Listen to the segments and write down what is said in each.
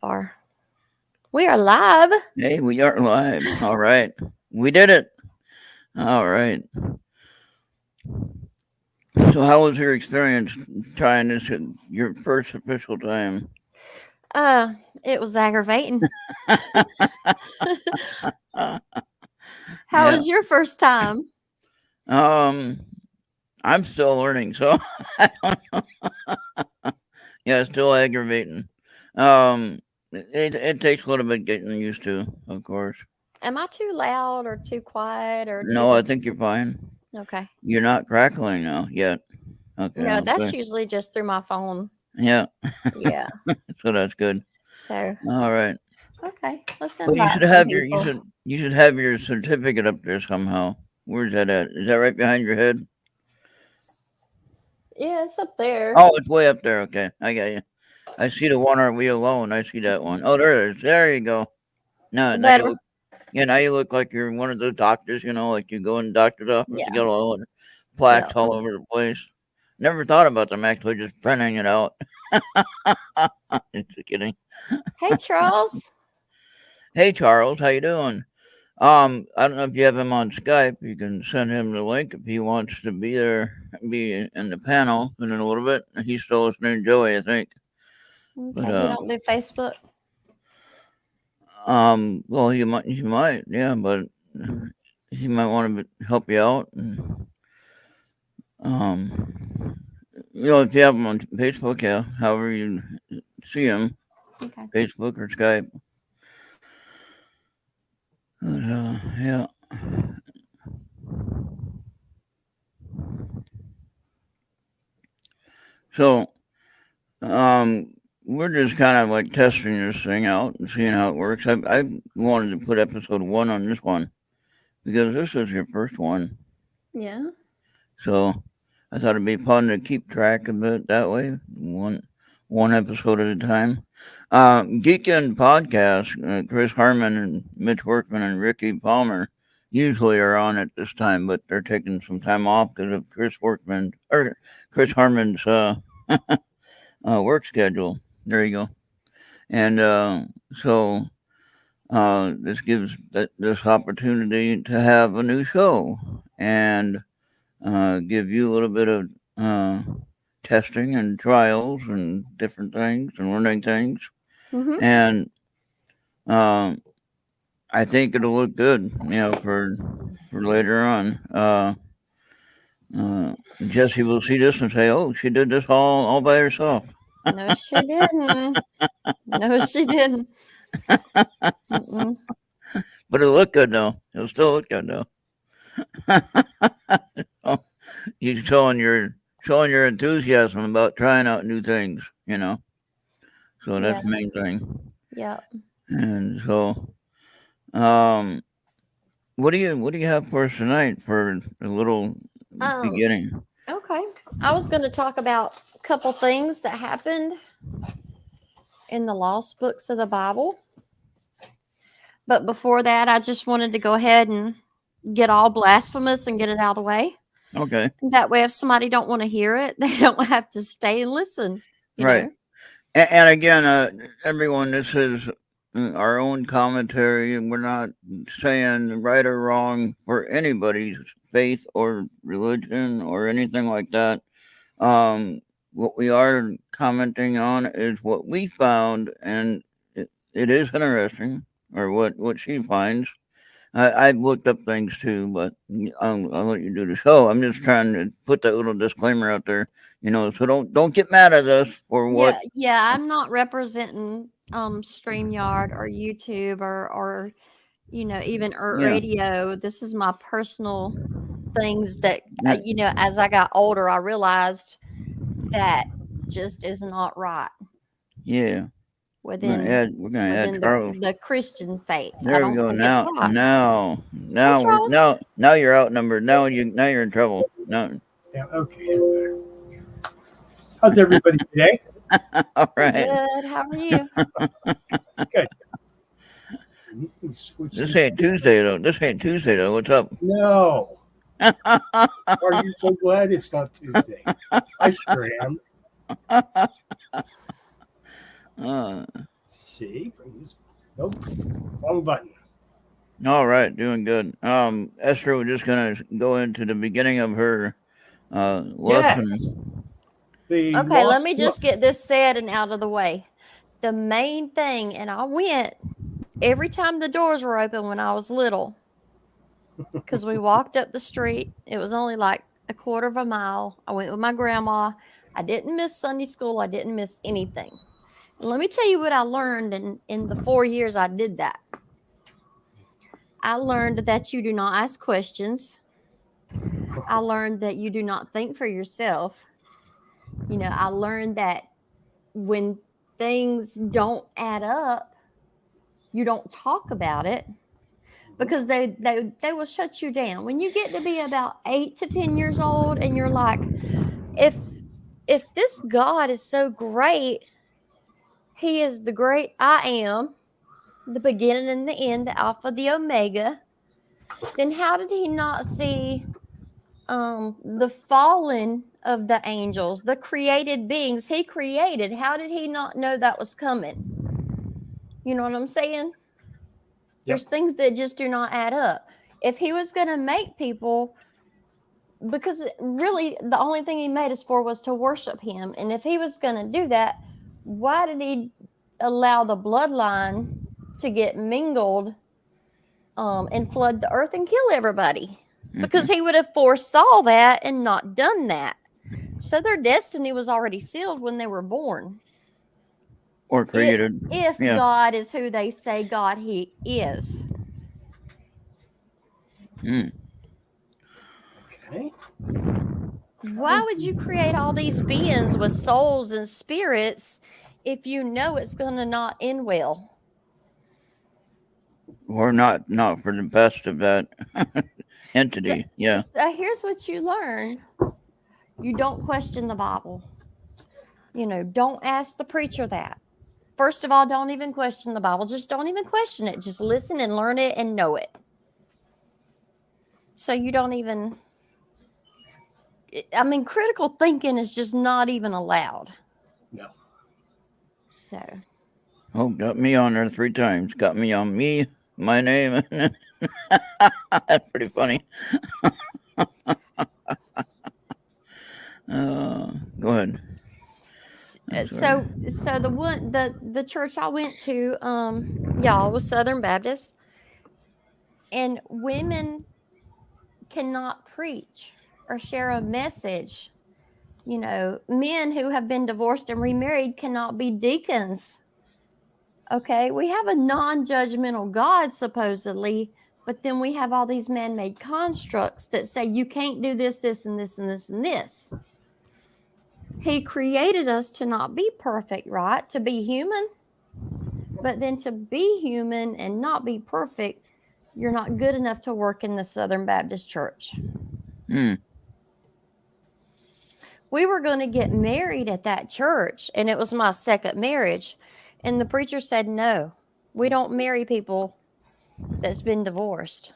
far. We are live. Hey, we are live. All right. We did it. All right. So, how was your experience trying this at your first official time? Uh, it was aggravating. Uh, How yeah. was your first time? Um, I'm still learning, so I don't know. Yeah, it's still aggravating. It takes a little bit getting used to, of course. Am I too loud or too quiet or too No, I low? think you're fine. Okay. You're not crackling now yet. Okay, No, that's okay. usually just through my phone. Yeah, Yeah. so that's good. So, All right. okay. Let's Well, you invite should some have your people. you should have your certificate up there somehow. Where's that at? Is that right behind your head? Yeah, it's up there. Oh, it's way up there. Okay, I got you. I see the one. Are we alone? I see that one. Oh, there it is. There you go. Now you Better. look. Yeah, now you look like you're one of those doctors. Like you go in the doctor's office. You Yeah. got all the Yeah. plaques all over the place. Never thought about them actually just printing it out. Just kidding. Hey, Charles. Hey Charles, how you doing? I don't know if you have him on Skype. You can send him the link if he wants to be there, be in the panel in a little bit. He's still listening to Joey, I think. But Okay. You don't do Facebook? well, he might, yeah, but he might want to help you out. Um, if you have him on Facebook, yeah, however you see him, Okay. Facebook or Skype. But, yeah. So, Um, we're just kind of like testing this thing out and seeing how it works. I wanted to put episode 1 on this one because this is your first one. Yeah. So I thought it'd be fun to keep track of it that way, one episode at a time. Geekin podcast, Chris Harmon and Mitch Workman and Ricky Palmer usually are on at this time, but they're taking some time off because of Chris Harmon's work schedule. There you go. And so this gives this opportunity to have a new show and give you a little bit of uh, testing and trials and different things and learning things. Mhm. And um, I think it'll look good, for later on. Uh, Jesse will see this and say, "Oh, she did this all by herself." No, she didn't. No, she didn't. Mm-mm. But it'll look good though. It'll still look good though. Oh, you showing your enthusiasm about trying out new things, you know. So Yeah. that's the main thing. Yeah. And so, um, what do you have for us tonight for a little Um. beginning? Okay. I was going to talk about a couple things that happened in the lost books of the Bible. But before that, I just wanted to go ahead and get all blasphemous and get it out of the way. Okay, That way, if somebody don't want to hear it, they don't have to stay and listen. You right. know. And again, everyone, this is our own commentary, and we're not saying right or wrong for anybody's faith or religion or anything like that. What we are commenting on is what we found, and it is interesting, or what she finds. I've looked up things too, but I'll let you do the show. I'm just trying to put that little disclaimer out there, so don't get mad at us for what. Yeah. Yeah. I'm not representing StreamYard or YouTube or even Yeah, radio. This is my personal things that yeah, as I got older, I realized that just is not right yeah. within We're gonna add within Charles. the Christian faith. I There we don't go. think it's Now, right. now, Hey, now we're Charles. now you're outnumbered. Now you're in trouble. No, Yeah, okay. How's everybody today? all We're right. good. How are you? Good. You can switch This this. ain't Tuesday though. This ain't Tuesday though. What's up? No. Are you so glad it's not Tuesday? I sure am. Uh, see. Nope. Wrong button. All right, doing good. Esther, we're just gonna go into the beginning of her lesson. Yes. The Okay, let lost me just books. get this said and out of the way. The main thing, and I went every time the doors were open when I was little, because we walked up the street. It was only like a quarter of a mile. I went with my grandma. I didn't miss Sunday school. I didn't miss anything. And let me tell you what I learned in the 4 years I did that. I learned that you do not ask questions. I learned that you do not think for yourself. I learned that when things don't add up, you don't talk about it because they will shut you down. When you get to be about 8 to 10 years old and you're like, if this God is so great, he is the great I am, the beginning and the end, the Alpha, the Omega, then how did he not see the fallen of the angels, the created beings he created? How did he not know that was coming? You know what I'm saying? There's things that just do not add up. If he was going to make people, because really the only thing he made us for was to worship him. And if he was going to do that, why did he allow the bloodline to get mingled and flood the earth and kill everybody? Because he would have foresaw that and not done that. So their destiny was already sealed when they were born. Or created. If God is who they say God he is. Mm. Okay. Why would you create all these beings with souls and spirits if you know it's going to not end well? Or not for the best of that entity. So here's what you learn. You don't question the Bible. Don't ask the preacher that. First of all, don't even question the Bible. Just don't even question it. Just listen and learn it and know it. So you don't even, critical thinking is just not even allowed. No. So. Oh, got me on there 3 times. Got me on me, my name. That's pretty funny. Go ahead. So the church I went to, y'all, was Southern Baptist, and women cannot preach or share a message. Men who have been divorced and remarried cannot be deacons. Okay, we have a non-judgmental God supposedly, but then we have all these man-made constructs that say you can't do this, this, and this, and this, and this. He created us to not be perfect, right? To be human. But then to be human and not be perfect, you're not good enough to work in the Southern Baptist Church. We were going to get married at that church, and it was my second marriage. And the preacher said, no, we don't marry people that's been divorced.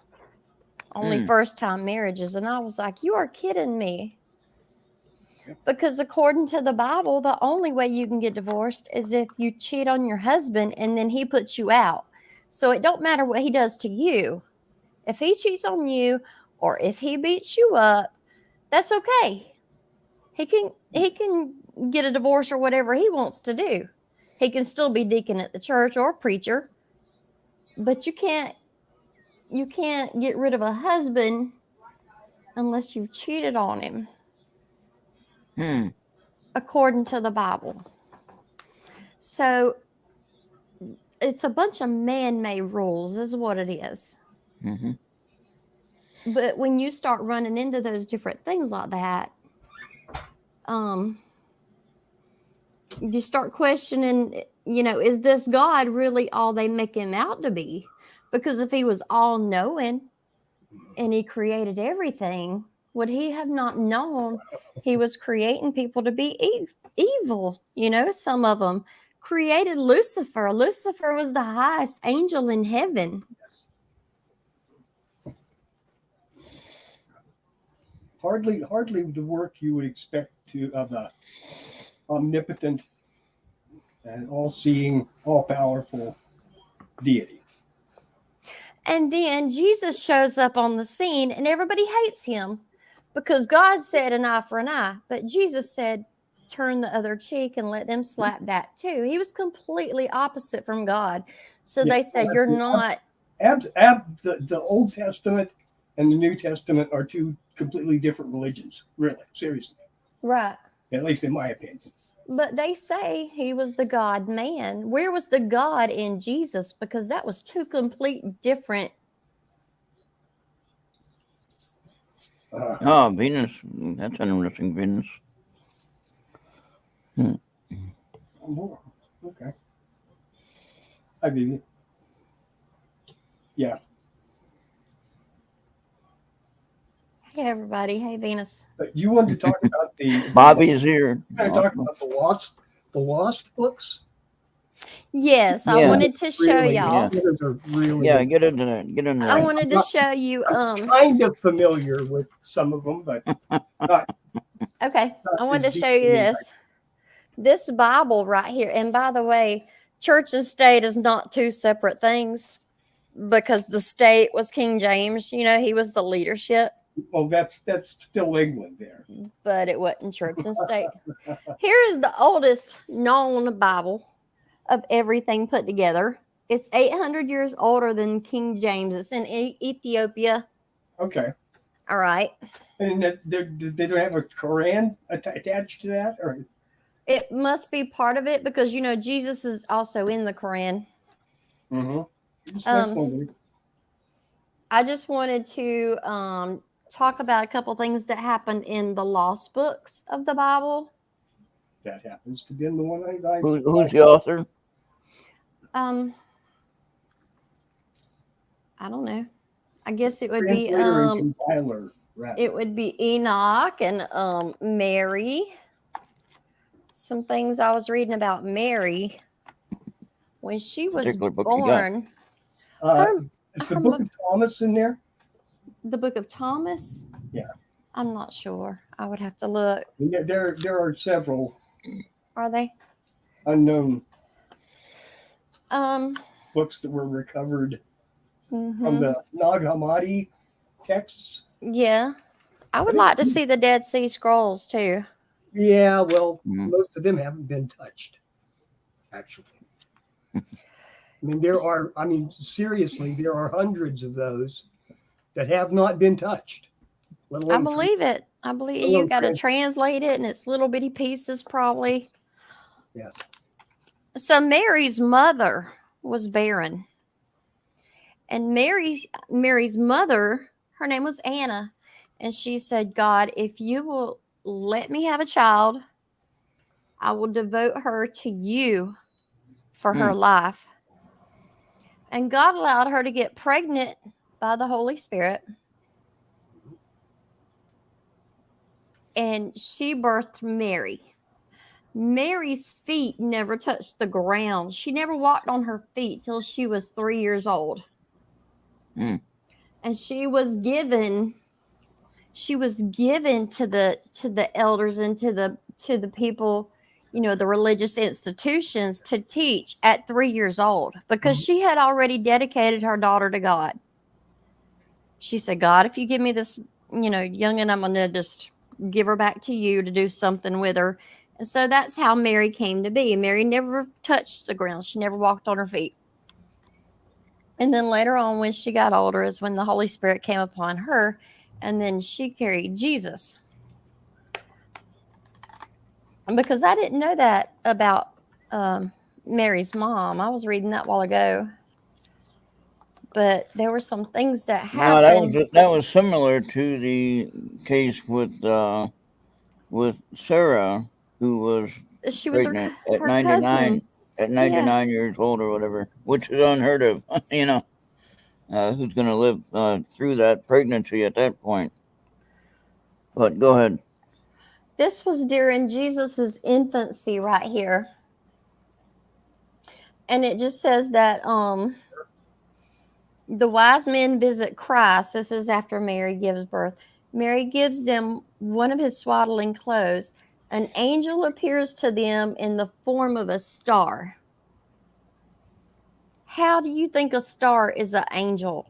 Only first-time marriages. And I was like, you are kidding me. Because according to the Bible, the only way you can get divorced is if you cheat on your husband and then he puts you out. So it don't matter what he does to you. If he cheats on you or if he beats you up, that's okay. He can get a divorce or whatever he wants to do. He can still be deacon at the church or preacher. But you can't get rid of a husband unless you've cheated on him. According to the Bible. So it's a bunch of man-made rules is what it is. But when you start running into those different things like that, you start questioning, is this God really all they make him out to be? Because if he was all-knowing and he created everything, would he have not known he was creating people to be evil? Some of them created Lucifer. Lucifer was the highest angel in heaven. Hardly the work you would expect of a omnipotent an all-seeing, all-powerful deity. And then Jesus shows up on the scene and everybody hates him because God said an eye for an eye. But Jesus said, turn the other cheek and let them slap that too. He was completely opposite from God. So Yeah, they said, you're not. The Old Testament and the New Testament are two completely different religions, really, seriously, Right. at least in my opinion. But they say he was the God man. Where was the God in Jesus? Because that was two complete different. Oh, Venus. That's interesting, Venus. Oh, okay. I believe you. Yeah. Hey, everybody. Hey, Venus. But you wanted to talk about the Bobby's here. You want to talk about the lost books? Yes, I Yeah. wanted to show Really, y'all. those are really Yeah, good. get into that. Get into I that. wanted to show you. Kind of familiar with some of them, but not Okay, I wanted to as show you deeply this. This Bible right here. And by the way, church and state is not two separate things because the state was King James. You know, he was the leadership, Well, that's still England there. but it wasn't church and state. Here is the oldest known Bible of everything put together. It's 800 years older than King James. It's in Ethiopia. Okay. All right. And they don't have a Quran attached to that, or It must be part of it because, you know, Jesus is also in the Quran. I just wanted to talk about a couple things that happened in the lost books of the Bible. that happens to be in the one I Who's the author? I don't know. I guess it would be translator and compiler. Rather. it would be Enoch and Mary. Some things I was reading about Mary when she was Particular book you got. born. Is the Book of Thomas in there? The Book of Thomas? Yeah. I'm not sure. I would have to look. There are several Are they? unknown Um. books that were recovered mhm. from the Nag Hammadi texts. Yeah. I would like to see the Dead Sea Scrolls too. Yeah, well, most of them haven't been touched, actually. I mean, seriously, there are hundreds of those that have not been touched. I believe it. I believe you got to translate it, and it's little bitty pieces, probably. Yes. So Mary's mother was barren, and Mary's mother, her name was Anna, and she said, "God, if you will let me have a child, I will devote her to you for her life." And God allowed her to get pregnant by the Holy Spirit. And she birthed Mary. Mary's feet never touched the ground. She never walked on her feet till she was 3 years old. And she was given to the elders and to the people, you know, the religious institutions to teach at 3 years old because she had already dedicated her daughter to God. She said, "God, if you give me this, you know, youngin', I'm going to just give her back to you to do something with her." And so that's how Mary came to be. Mary never touched the ground. She never walked on her feet. And then later on, when she got older, is when the Holy Spirit came upon her, and then she carried Jesus. And because I didn't know that about Mary's mom. I was reading that a while ago. But there were some things that happened. No, that was similar to the case with Sarah, who was pregnant at 99 cousin. At 99 years old or whatever, which is unheard of. You know, who's going to live through that pregnancy at that point? But go ahead. This was during Jesus's infancy right here. And it just says that the wise men visit Christ. This is after Mary gives birth. Mary gives them one of his swaddling clothes. an angel appears to them in the form of a star. How do you think a star is an angel?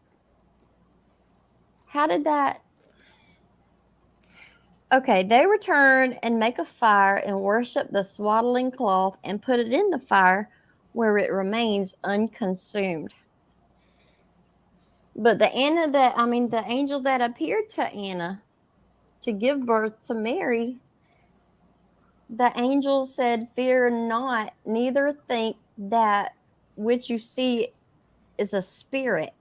How did that? Okay, they return and make a fire and worship the swaddling cloth and put it in the fire where it remains unconsumed. But the angel that appeared to Anna to give birth to Mary, the angel said, "Fear not, neither think that which you see is a spirit."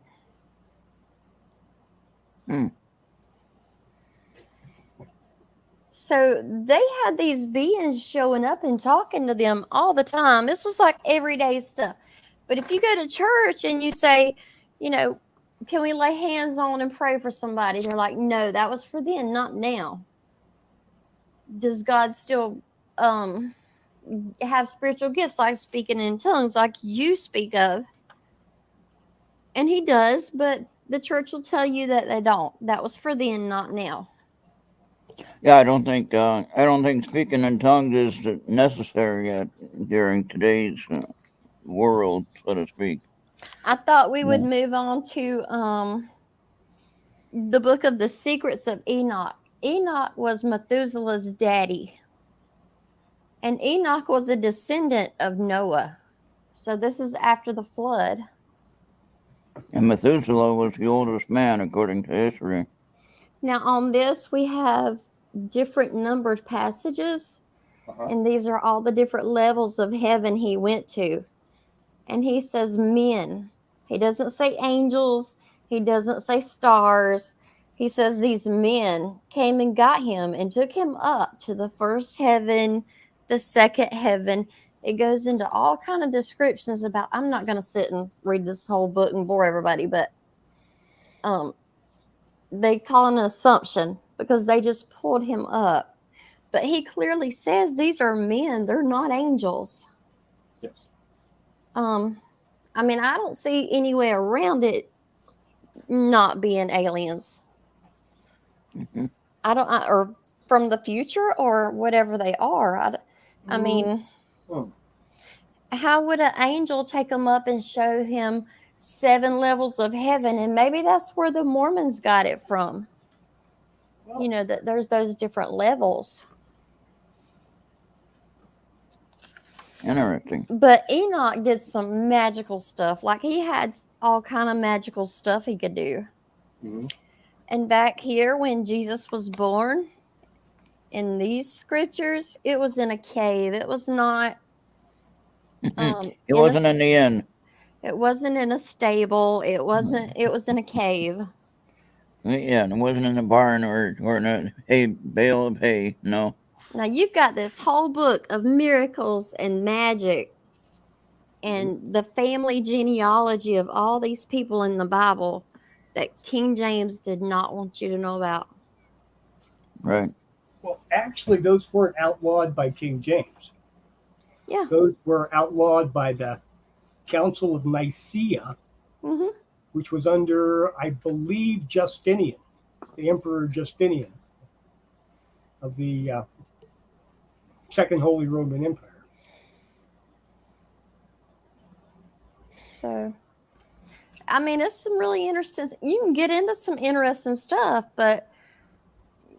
Hmm. So they had these beings showing up and talking to them all the time. This was like everyday stuff. But if you go to church and you say, you know, can we lay hands on and pray for somebody? They're like, no, that was for then, not now. Does God still have spiritual gifts like speaking in tongues like you speak of? And he does, but the church will tell you that they don't. That was for then, not now. Yeah, I don't think speaking in tongues is necessary yet during today's world, so to speak. I thought we would Yeah. move on to the book of the secrets of Enoch. Enoch was Methuselah's daddy, and Enoch was a descendant of Noah. So this is after the flood. And Methuselah was the oldest man according to history. Now, on this, we have different numbered passages, and these are all the different levels of heaven he went to. And he says men. He doesn't say angels, he doesn't say stars. He says these men came and got him and took him up to the first heaven, the second heaven. It goes into all kind of descriptions about. I'm not going to sit and read this whole book and bore everybody, but they call it an assumption because they just pulled him up. But he clearly says these are men; they're not angels. Yes. I mean, I don't see any way around it not being aliens. Mm-hmm. Or from the future or whatever they are. I mean, how would an angel take him up and show him 7 levels of heaven? And maybe that's where the Mormons got it from. Well, You know, that there's those different levels. Interesting. But Enoch did some magical stuff. Like he had all kind of magical stuff he could do. And back here, when Jesus was born, in these scriptures, it was in a cave. It was not. It wasn't in the inn. It wasn't in a stable. It wasn't. It was in a cave. Yeah, and it wasn't in a barn or in a bale of hay. No. Now you've got this whole book of miracles and magic, and the family genealogy of all these people in the Bible that King James did not want you to know about. Right. Well, actually, those weren't outlawed by King James. Yeah. Those were outlawed by the Council of Nicaea, which was under, I believe, Justinian, the Emperor Justinian of the Second Holy Roman Empire. So, I mean, it's some really interesting. You can get into some interesting stuff, but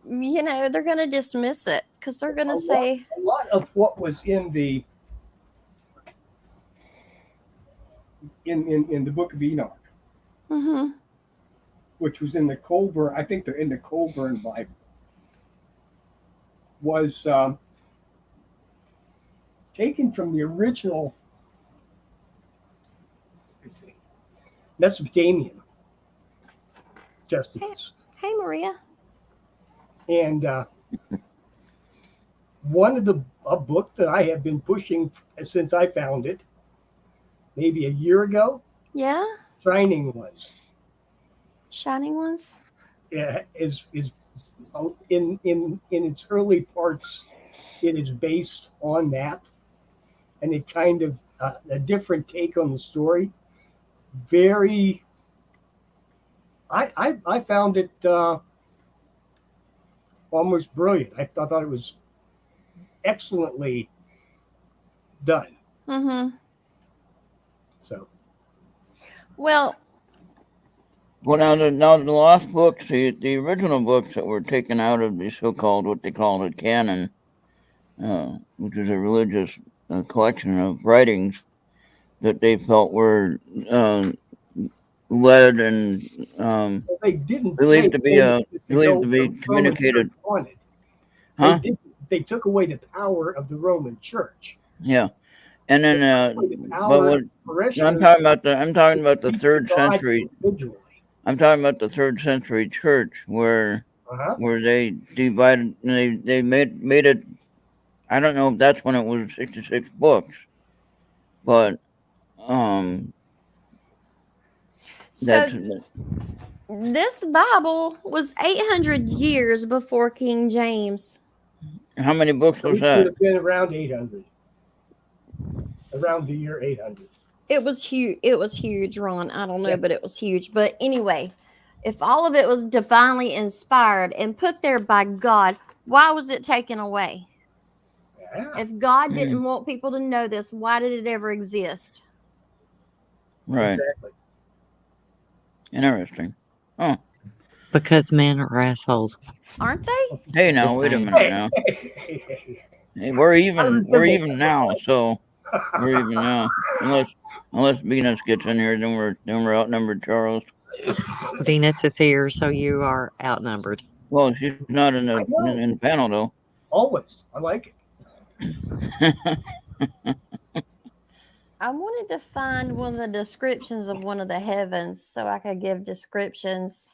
you know they're going to dismiss it because they're going to say a lot of what was in the in the Book of Enoch, which was in the Colburn. I think they're in the Colburn Bible. Was taken from the original, let's see, Mesopotamian testaments. Hey, Maria. And one of a book that I have been pushing since I found it, maybe a year ago. Yeah. Shining Ones. Shining Ones. Yeah, is in its early parts, it is based on that, and it kind of a different take on the story. Very. I found it almost brilliant. I thought it was excellently done. Mm-hmm. So Well, Well, now the lost books, the original books that were taken out of the so-called what they call the canon, which is a religious collection of writings that they felt were uh, led and they didn't believed take to be things that the Roman Church communicated, wanted. They huh? did. They took away the power of the Roman Church. Yeah, and They then took away the but power what of I'm parishioners talking about I'm talking to about the speak to third God century. individually. I'm talking about the third century church Uh-huh. where they divided they made it. I don't know if that's when it was 66 books, but um that's so this Bible was 800 years before King James. how many books So was it should that? have been around 800, around the year 800. It was huge. It was huge, Ron. I don't Yeah. know, but it was huge. But anyway, if all of it was divinely inspired and put there by God, why was it taken away? Yeah. If God didn't want people to know this, why did it ever exist? Right. Exactly. Interesting. Oh, Because men are assholes. Aren't they? hey now, Just wait a saying. minute Hey, now. hey, hey, hey. Hey, I we're resemble even now, so we're even now. Unless Venus gets in here, then we're outnumbered, Charles. Venus is here, so you are outnumbered. Well, she's not in I know. the panel though. Always. I like it. I wanted to find one of the descriptions of one of the heavens so I could give descriptions.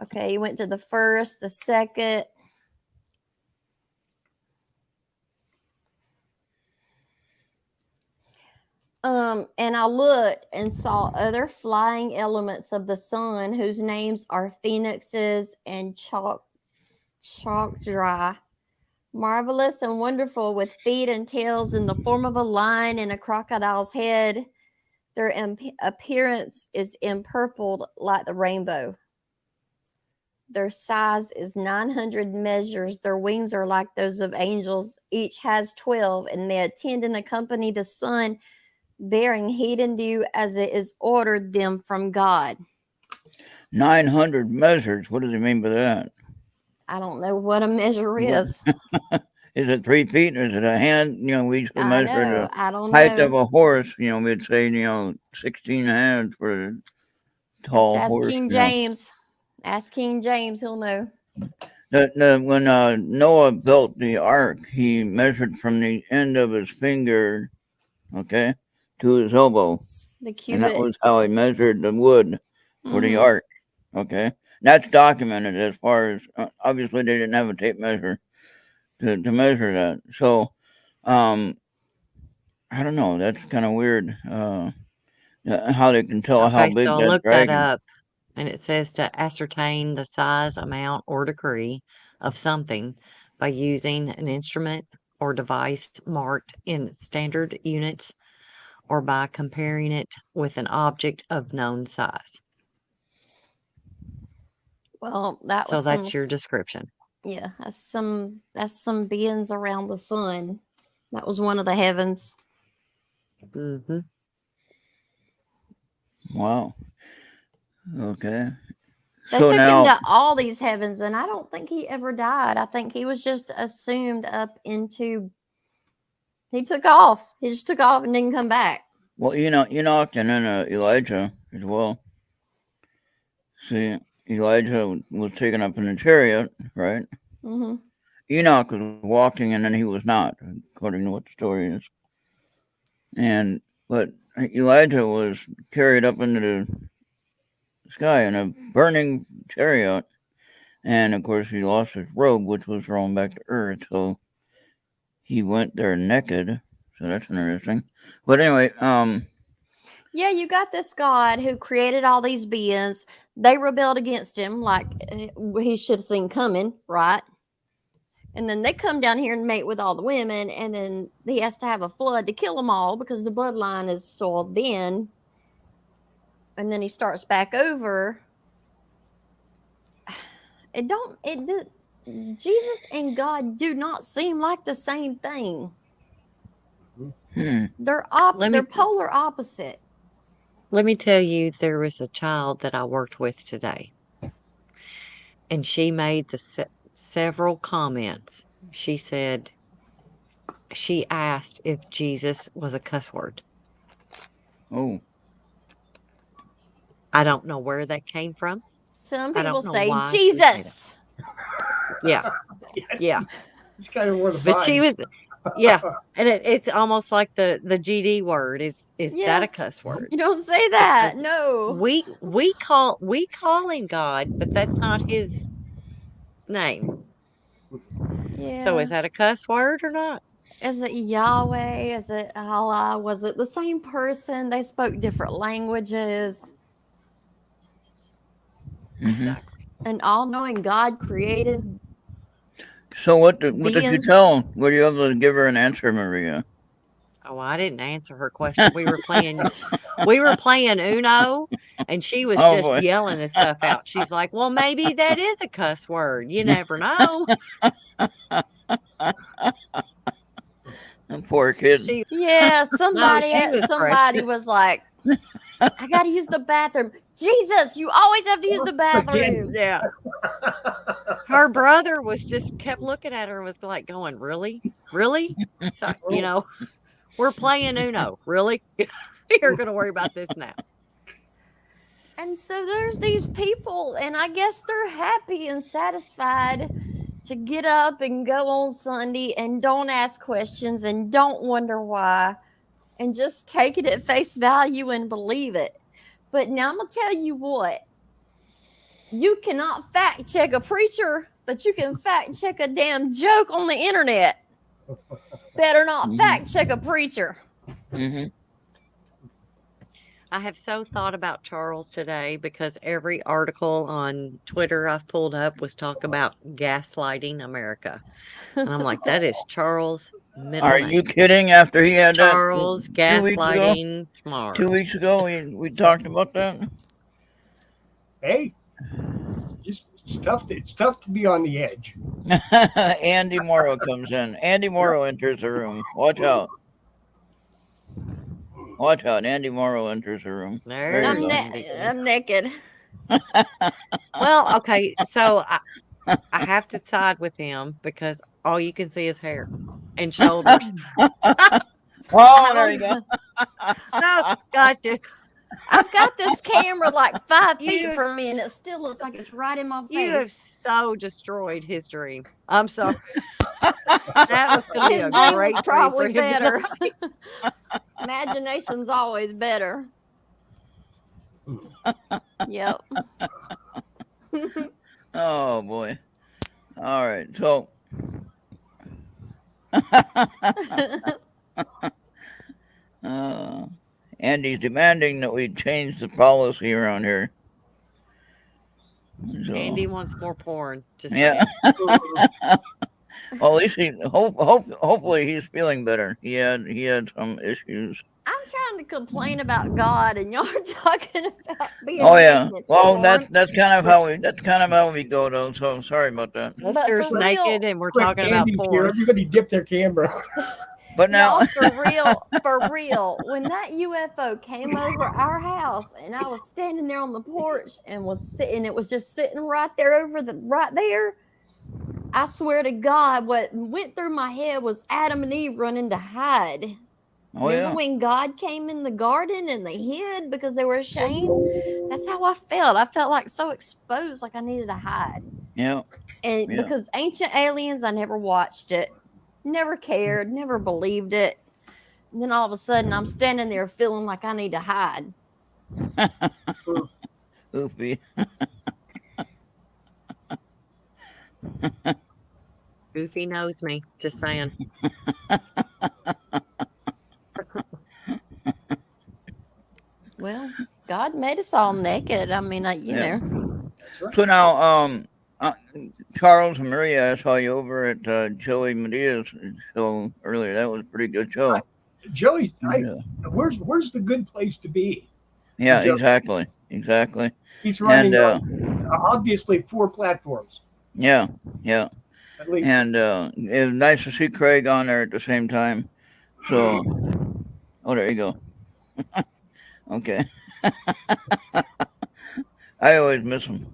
Okay, you went to the first, the second. And I looked and saw other flying elements of the sun whose names are phoenixes and chalk dry, marvelous and wonderful, with feet and tails in the form of a lion and a crocodile's head. Their appearance is empurpled like the rainbow. Their size is 900 measures. Their wings are like those of angels. Each has 12, and they attend and accompany the sun, bearing heat and dew as it is ordered them from God. 900 measures. What does he mean by that? I don't know what a measure What is. is it? 3 feet? Or is it a hand? We used to I measure know. the I don't height of know. a horse. We'd say 16 hands for a Have to tall ask horse. King James. Ask King James. He'll know. When Noah built the ark, he measured from the end of his finger, okay, to his elbow, The and that cubit. was how he measured the wood for the Mm-hmm. ark. Okay, and that's documented as far as obviously they didn't have a tape measure to measure that. So, um, I don't know. That's kind of weird. How they can tell how Okay, big so I that looked that dragon. up, and it says to ascertain the size, amount, or degree of something by using an instrument or device marked in standard units or by comparing it with an object of known size. Well, that So was some. that's your description. Yeah, that's some beings around the sun. That was one of the heavens. Hmm. Wow. Okay. They So took him now, to all these heavens, and I don't think he ever died. I think he was just assumed up into. He took off. He just took off and didn't come back. well, Enoch and then Elijah as well. See, Elijah was taken up in a chariot, right? Mm-hmm. Enoch was walking and then he was not, according to what the story is. But Elijah was carried up into the sky in a burning chariot, and of course he lost his robe, which was thrown back to earth. So he went there naked. So that's interesting. But anyway, Yeah, you got this God who created all these beings. They rebelled against him, like he should have seen coming, right? And then they come down here and mate with all the women, and then he has to have a flood to kill them all because the bloodline is soiled then. And then he starts back over. It don't. It Jesus and God do not seem like the same thing. Hmm. They're Let me- they're polar opposite. Let me tell you, there was a child that I worked with today, and she made several comments. She said, she asked if Jesus was a cuss word. Oh. I don't know where that came from. Some I people don't know say why she would say that. Jesus. Yeah, yeah. It's kind of where the But she vibe. was, yeah. And it's almost like the GD word. Is Yeah. that a cuss word? You don't say that. Because No. we call him God, but that's not his name. Yeah. So is that a cuss word or not? Is it Yahweh? Is it Allah? Was it the same person? They spoke different languages. Mhm. Exactly. An all-knowing God created. So what did you Beings. tell? Were you able to give her an answer, Maria? Oh, I didn't answer her question. We were playing Uno, and she was Oh just boy. yelling this stuff out. She's like, "Well, maybe that is a cuss word. You never know." Poor kid. She Yeah, no, somebody she was somebody precious. was like, I gotta use the bathroom. Jesus, you always have to use the bathroom. Yeah. Her brother was just kept looking at her and was like going, "Really? Really?" So, you know, we're playing Uno. Really? You're going to worry about this now. And so there's these people, and I guess they're happy and satisfied to get up and go on Sunday and don't ask questions and don't wonder why and just take it at face value and believe it. But now I'm going to tell you what. You cannot fact check a preacher, but you can fact check a damn joke on the internet. Better not fact check a preacher. Mm-hmm. I have so thought about Charles today because every article on Twitter I've pulled up was talk about gaslighting America. And I'm like, that is Charles' middle Are name. you kidding? After he had Charles that 2 weeks ago, gaslighting Mars. 2 weeks ago, we talked about that. Hey, just it's tough to be on the edge. Andy Morrow comes in. Andy Morrow enters the room. Watch out. Watch out. Andy Morrow enters the room. There you I'm, go. I'm naked. Well, okay, so I have to side with him because all you can see is hair and shoulders. Oh, there you go. No, gotcha. I've got this camera like 5 feet You from me, and it still looks like it's right in my You have face. so destroyed his dream. I'm sorry. That was going to be His a dream was great dream for probably him better. tonight. Imagination's always better. Yep. Oh boy. All right. So Andy's demanding that we change the policy around here. So, Andy wants more porn. Just yeah. saying. Well, at least hopefully he's feeling better. He had some issues. I'm trying to complain about God, and y'all are talking about being. Oh yeah. naked. Well, that's kind of how we go though. So sorry about that. But Esther's for naked real, and we're Quick, talking about Andy's here. porn. Everybody dip their camera. But now, y'all, for real, when that UFO came over our house, and I was standing there on the porch and it was just sitting right there right there. I swear to God, what went through my head was Adam and Eve running to hide. oh Remember yeah, when God came in the garden and they hid because they were ashamed? That's how I felt. I felt like so exposed, like I needed to hide. yeah. And Yeah. because Ancient Aliens, I never watched it, never cared, never believed it. And then all of a sudden, I'm standing there feeling like I need to hide. Goofy. Goofy knows me. Just saying. Well, God made us all naked. I mean, you Yeah. know. That's right. So now, Charles and Maria, I saw you over at Joey Media's show earlier. That was a pretty good show. Joey, Yeah. where's the good place to be? Yeah, Joey. exactly. He's running And on obviously 4 platforms. Yeah, yeah. At least And it was nice to see Craig on there at the same time. So, oh, there you go. Okay. I always miss him.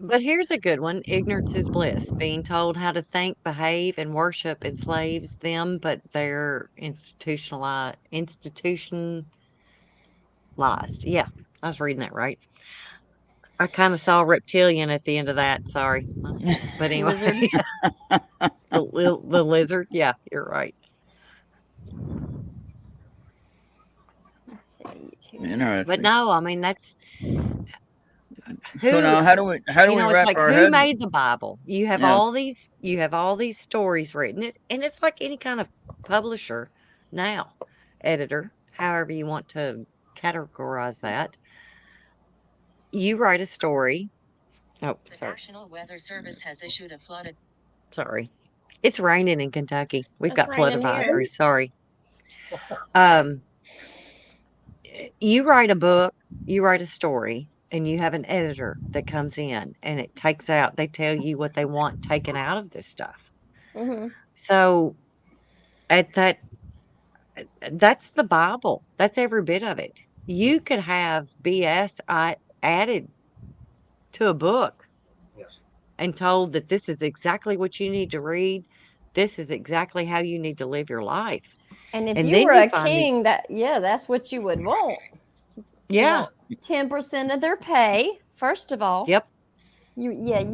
But here's a good one. Ignorance is bliss. Being told how to think, behave, and worship enslaves them, but they're institutionalized. Yeah, I was reading that right. I kind of saw reptilian at the end of that. Sorry. But anyway, Lizard. the lizard. Yeah, you're right. Let's see, YouTube. But Interesting. no, I mean, that's So who, now, how do we it's wrap like our who heads? made the Bible? Yeah. You have all these stories written, and it's like any kind of publisher now, editor, however you want to categorize that. You write a story. Oh, The sorry. National Weather Service has issued a flood. Sorry. It's raining in Kentucky. We've It's got flood raining here. advisories. Sorry. Um, you write a book, you write a story, and you have an editor that comes in and it takes out, they tell you what they want taken out of this stuff. Hmm. So at that's the Bible. That's every bit of it. You could have BS added to a book yes. and told that this is exactly what you need to read. This is exactly how you need to live your life. And if And you then were you a find king, these, that's what you would want. You yeah, want 10% of their pay, first of all. yep. You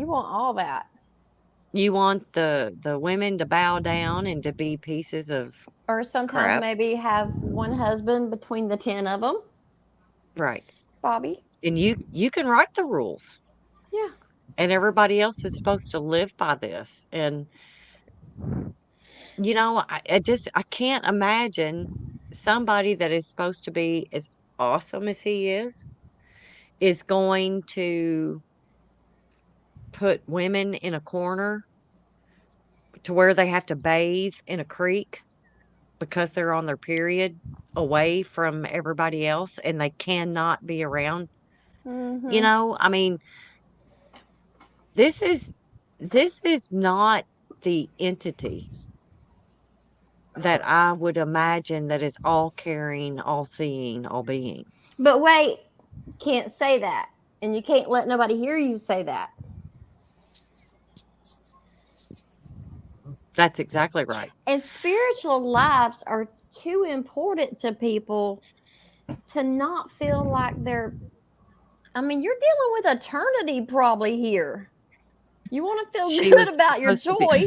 want all that. You want the women to bow down and to be pieces of Or sometimes crap, maybe have one husband between the 10 of them, right? Bobby. And you can write the rules, Yeah. and everybody else is supposed to live by this. And I can't imagine somebody that is supposed to be as awesome as he is going to put women in a corner to where they have to bathe in a creek because they're on their period away from everybody else and they cannot be around. Hmm. I mean, this is this is not the entity that I would imagine that is all caring, all seeing, all being. But wait, can't say that. And you can't let nobody hear you say that. That's exactly right. And spiritual lives are too important to people to not feel like they're, I mean, you're dealing with eternity probably here. You want to feel She good was about your supposed to be choice,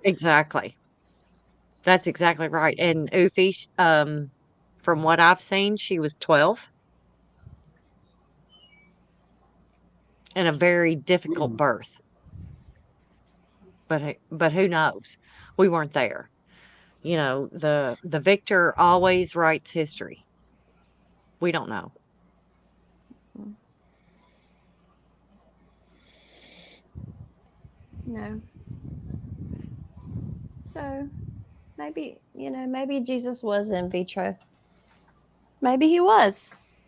exactly. That's exactly right. And Ufi, from what I've seen, she was 12 and a very difficult birth. But who knows? We weren't there. The victor always writes history. We don't know. No. So maybe Jesus was in vitro. Maybe he was.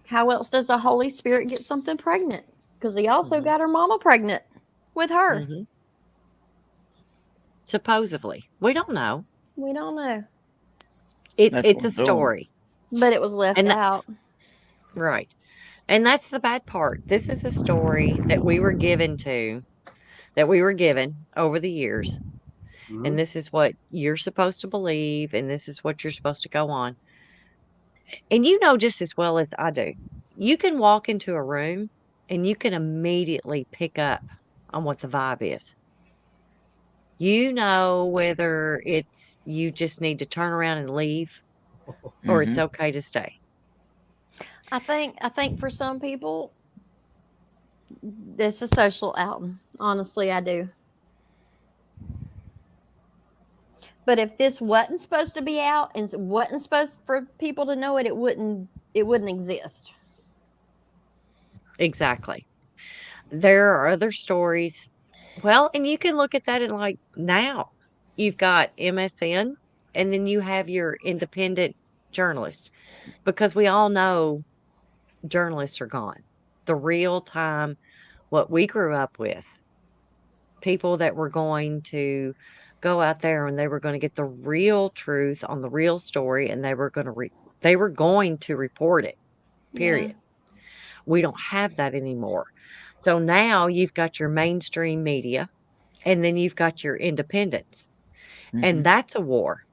How else does the Holy Spirit get something pregnant? Because he also got her mama pregnant with her. Mm-hmm. Supposedly. We don't know. We don't know. It's a story. But it was left And out. right. And that's the bad part. This is a story that we were given over the years. And this is what you're supposed to believe, and this is what you're supposed to go on. And you know just as well as I do, you can walk into a room and you can immediately pick up on what the vibe is. You know whether it's you just need to turn around and leave or it's okay to stay. I think for some people, this is social outing. Honestly, I do. But if this wasn't supposed to be out and wasn't supposed for people to know it, it wouldn't exist. Exactly. There are other stories. Well, and you can look at that and like now you've got MSN and then you have your independent journalists because we all know journalists are gone. The real time, what we grew up with. People that were going to go out there and they were going to get the real truth on the real story, and they were going to report it. Yeah. Period. We don't have that anymore. So now you've got your mainstream media, and then you've got your independents. And Mhm. that's a war,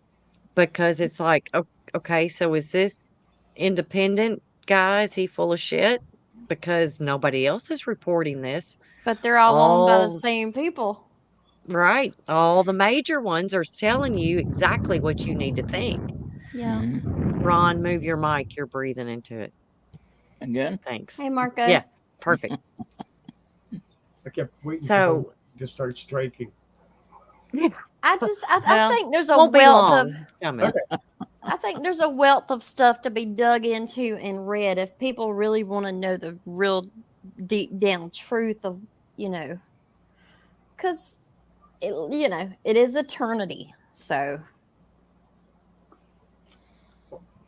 because it's like, okay, so is this independent guy, is he full of shit? Because nobody else is reporting this. But they're all owned by the All same people. right. All the major ones are telling you exactly what you need to think. Yeah. Mhm. Ron, move your mic. You're breathing into it. Again? Thanks. Hey, Marco. Yeah, perfect. I kept waiting for So, them to start striking. I well, think there's a won't be wealth long. of It's coming. Okay. I think there's a wealth of stuff to be dug into and read if people really want to know the real deep down truth of, because it is eternity. So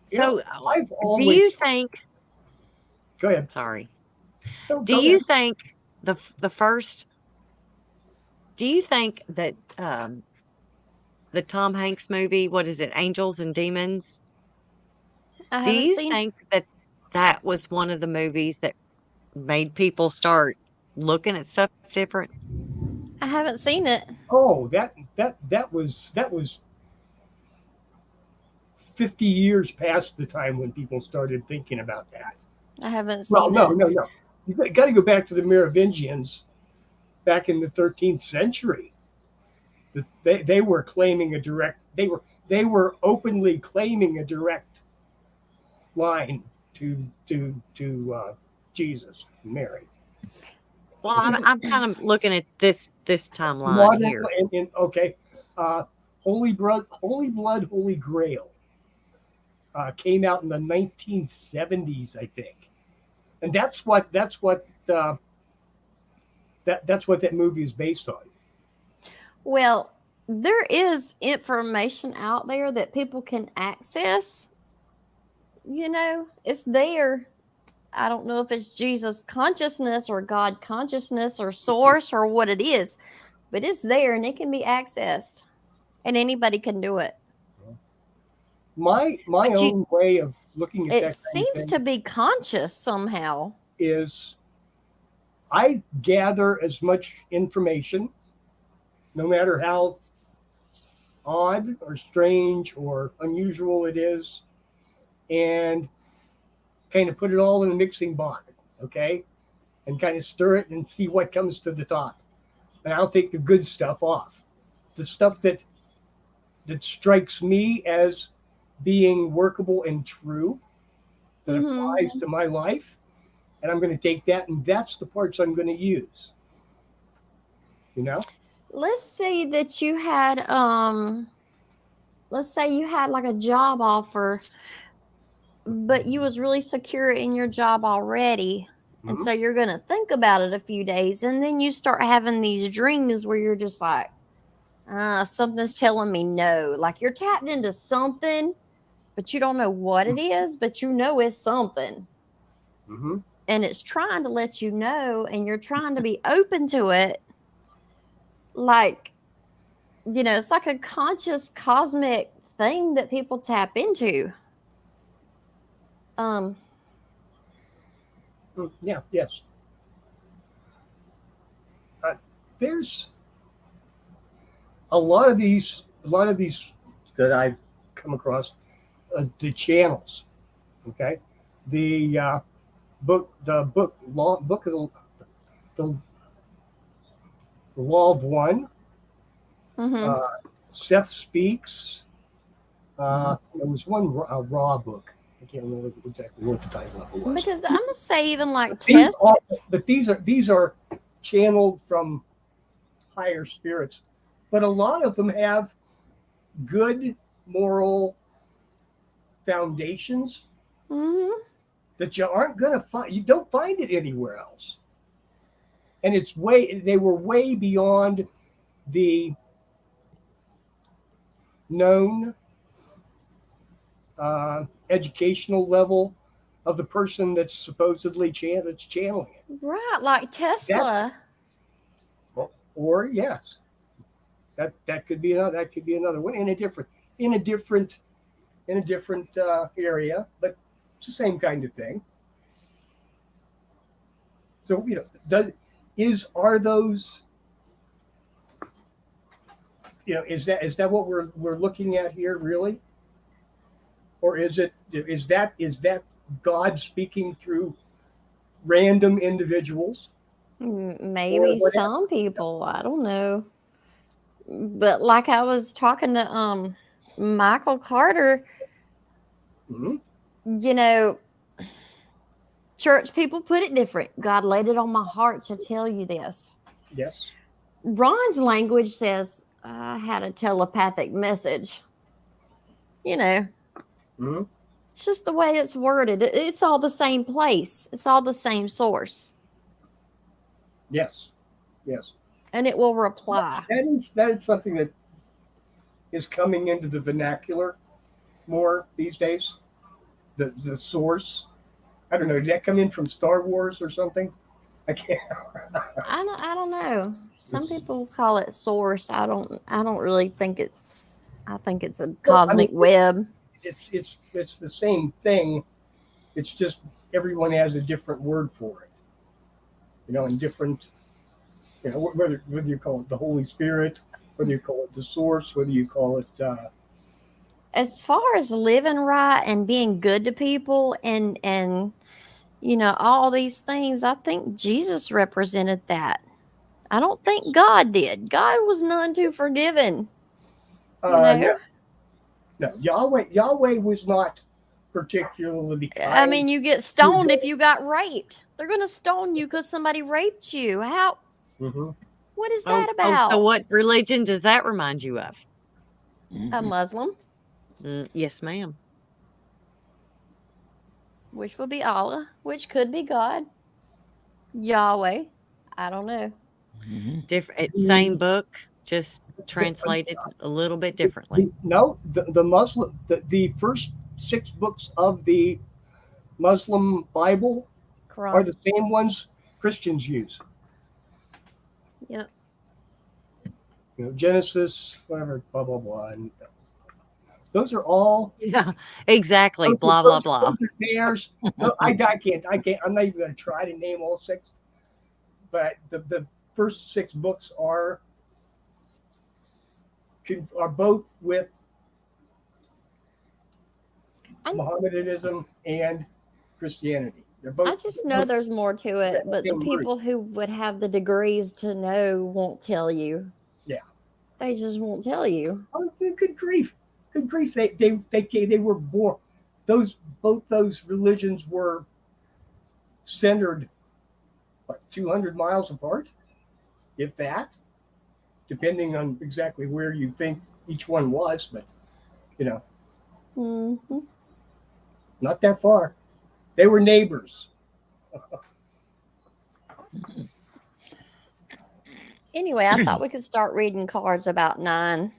So, I've do always you think, go ahead. sorry, No, do go you ahead. think the first, do you think that the Tom Hanks movie, what is it, Angels and Demons? I Do haven't you seen. think that that was one of the movies that made people start looking at stuff different? I haven't seen it. Oh, that was 50 years past the time when people started thinking about that. I haven't Well, seen no, it. no, no. You got to go back to the Merovingians back in the 13th century. They were claiming a direct. They were openly claiming a direct line to Jesus, Mary. Well, I'm kind of looking at this timeline Modern here. okay, Holy Blood, Holy Grail came out in the 1970s, I think, and that's what that movie is based on. Well, there is information out there that people can access. It's there. I don't know if it's Jesus consciousness or God consciousness or source or what it is, but it's there and it can be accessed, and anybody can do it. My But you, own way of looking at It that kind of seems thing to be conscious somehow. is I gather as much information, no matter how odd or strange or unusual it is, and kind of put it all in a mixing pot, okay? And kind of stir it and see what comes to the top. And I'll take the good stuff off. The stuff that strikes me as being workable and true, that applies to my life, and I'm going to take that, and that's the parts I'm going to use. Let's say that you had let's say you had like a job offer, but you was really secure in your job already. And so you're going to think about it a few days, and then you start having these dreams where you're just like, something's telling me no. Like you're tapped into something, but you don't know what it is, but you know it's something. Mm-hmm. And it's trying to let you know, and you're trying to be open to it. Like, it's like a conscious cosmic thing that people tap into. Yeah, yes. There's a lot of these that I've come across, the channels. Okay, the book of the Law of One. Seth Speaks. There was one raw book. I can't remember exactly what the title of it was. Because I'm gonna say even like test. But these are channeled from higher spirits, but a lot of them have good moral foundations that you aren't going to find. You don't find it anywhere else, and they were way beyond the known educational level of the person that's supposedly that's channeling it. Right, like Tesla. Or yes, that could be another one in a different area, but it's the same kind of thing. So are those, is that what we're looking at here really, or is that God speaking through random individuals? Maybe some people, I don't know. But like I was talking to Michael Carter, Mm-hmm. Church people put it different. God laid it on my heart to tell you this. Yes. Ron's language says, I had a telepathic message. Mm-hmm. It's just the way it's worded. It's all the same place. It's all the same source. Yes. And it will reply. That is something that is coming into the vernacular more these days. The source. I don't know. Did that come in from Star Wars or something? I can't. I don't know. Some people call it source. I don't really think it's. I think it's a cosmic web. It's the same thing. It's just everyone has a different word for it. And different. Whether you call it the Holy Spirit, whether you call it the source, whether you call it. As far as living right and being good to people and all these things, I think Jesus represented that. I don't think God did. God was none too forgiving. No, Yahweh was not particularly kind. I mean, you get stoned if you got raped. They're going to stone you because somebody raped you. How? Mm-hmm. What is that about? So what religion does that remind you of? A Muslim. Yes, ma'am. Which would be Allah, which could be God. Yahweh. I don't know. Different, same book, just translated a little bit differently. No, the Muslim, the first 6 books of the Muslim Bible Quran. are the same ones Christians use. Yep. Genesis, whatever, blah blah blah, and those are all. Yeah, exactly. Blah blah blah. Those are theirs. No, I can't. I'm not even going to try to name all 6. But the first 6 books are both with Mohammedanism and Christianity. They're both. I just know there's more to it, but the people who would have the degrees to know won't tell you. Yeah. They just won't tell you. Oh, good grief. Good grief. They were born. Both those religions were centered 200 miles apart, if that, depending on exactly where you think each one was, but Mm-hmm. not that far. They were neighbors. Anyway, I thought we could start reading cards about 9.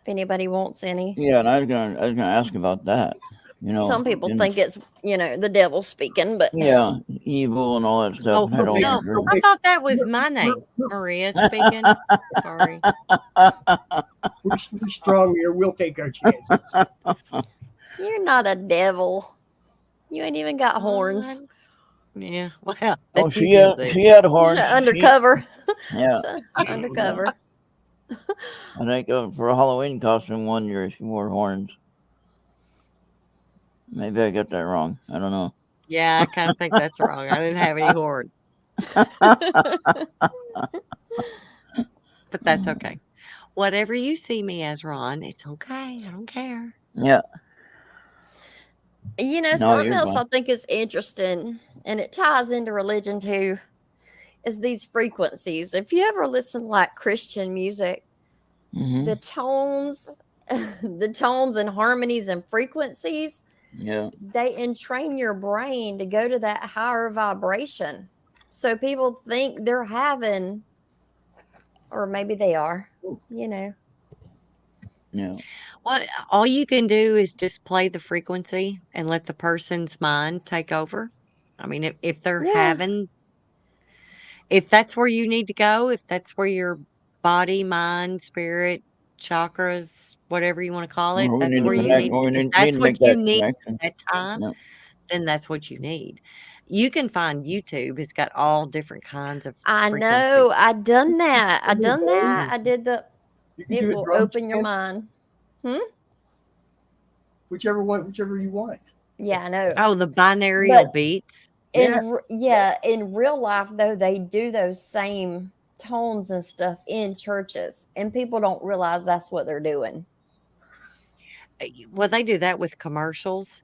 If anybody wants any. Yeah, and I was gonna ask about that. Some people think it's the devil speaking, but yeah, evil and all that stuff. Oh, no, I thought that was my name, Maria speaking. Sorry. We're strong here. We'll take our chances. You're not a devil. You ain't even got horns. Yeah, well, she had horns. Undercover. Yeah, undercover. I think for a Halloween costume one year she wore horns. Maybe I got that wrong. I don't know. Yeah, I kind of think that's wrong. I didn't have any horn. But that's okay. Whatever you see me as, Ron, it's okay. I don't care. Yeah. Something else I think is interesting, and it ties into religion too, is these frequencies. If you ever listen to like Christian music, the tones and harmonies and frequencies, they entrain your brain to go to that higher vibration. So people think they're having, or maybe they are, Yeah. What all you can do is just play the frequency and let the person's mind take over. I mean, if they're Yeah. if that's where you need to go, if that's where your body, mind, spirit, chakras, whatever you want to call it, Or we that's need to where you Mhm. connect. need, Or we if need that's to what make you that need connection. at that time, Yeah. then that's what you need. You can find YouTube. It's got all different kinds of I frequencies. know. I done that. I done that. You I did the. can It do it will drum open your chant, mind. whichever you want. Yeah, I know. Oh, the binaural But beats. Yeah. in real life though, they do those same tones and stuff in churches, and people don't realize that's what they're doing. Well, they do that with commercials,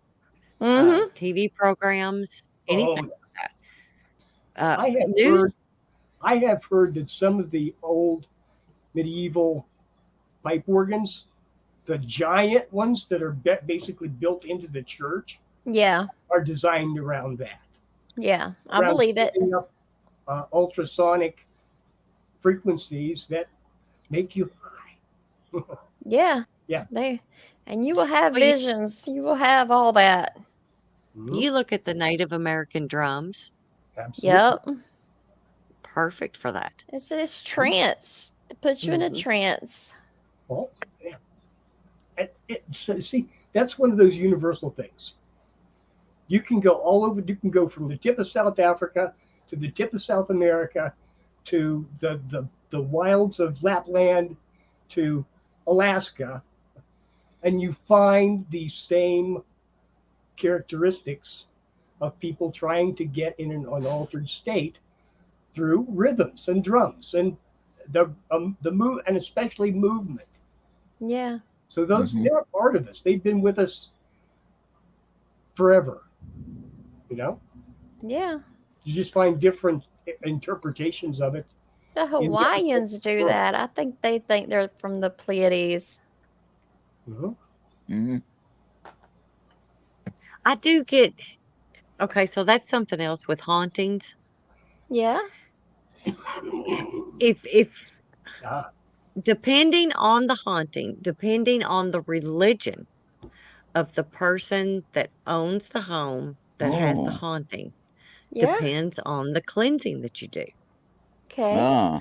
Mm-hmm. TV programs, anything. Oh, I have heard News. I have heard that some of the old medieval pipe organs, the giant ones that are basically built into the church, Yeah, are designed around that, yeah, I around believe it. setting up ultrasonic frequencies that make you high. Yeah, Yeah. they, and you will have Well, you, visions. You will have all that. Mhm. you look at the Native American drums, Absolutely. Yep. perfect for that. It's trance. It puts you in a Mhm. trance. Well, yeah. See, that's one of those universal things. You can go all over. You can go from the tip of South Africa to the tip of South America to the wilds of Lapland to Alaska, and you find the same characteristics of people trying to get in an unaltered state through rhythms and drums and the move and especially movement. Yeah, So those Hmm. they're a part of us. They've been with us forever. You know, yeah. you just find different interpretations of it The in different parts Hawaiians of the do world. that. I think they think they're from the Pleiades. Mhm. Hmm. I do get okay, so that's something else with hauntings. Yeah. If Ah, depending on the haunting, depending on the religion of the person that owns the home that has the Oh. haunting, Yeah. depends on the cleansing that you do. Okay. Ah.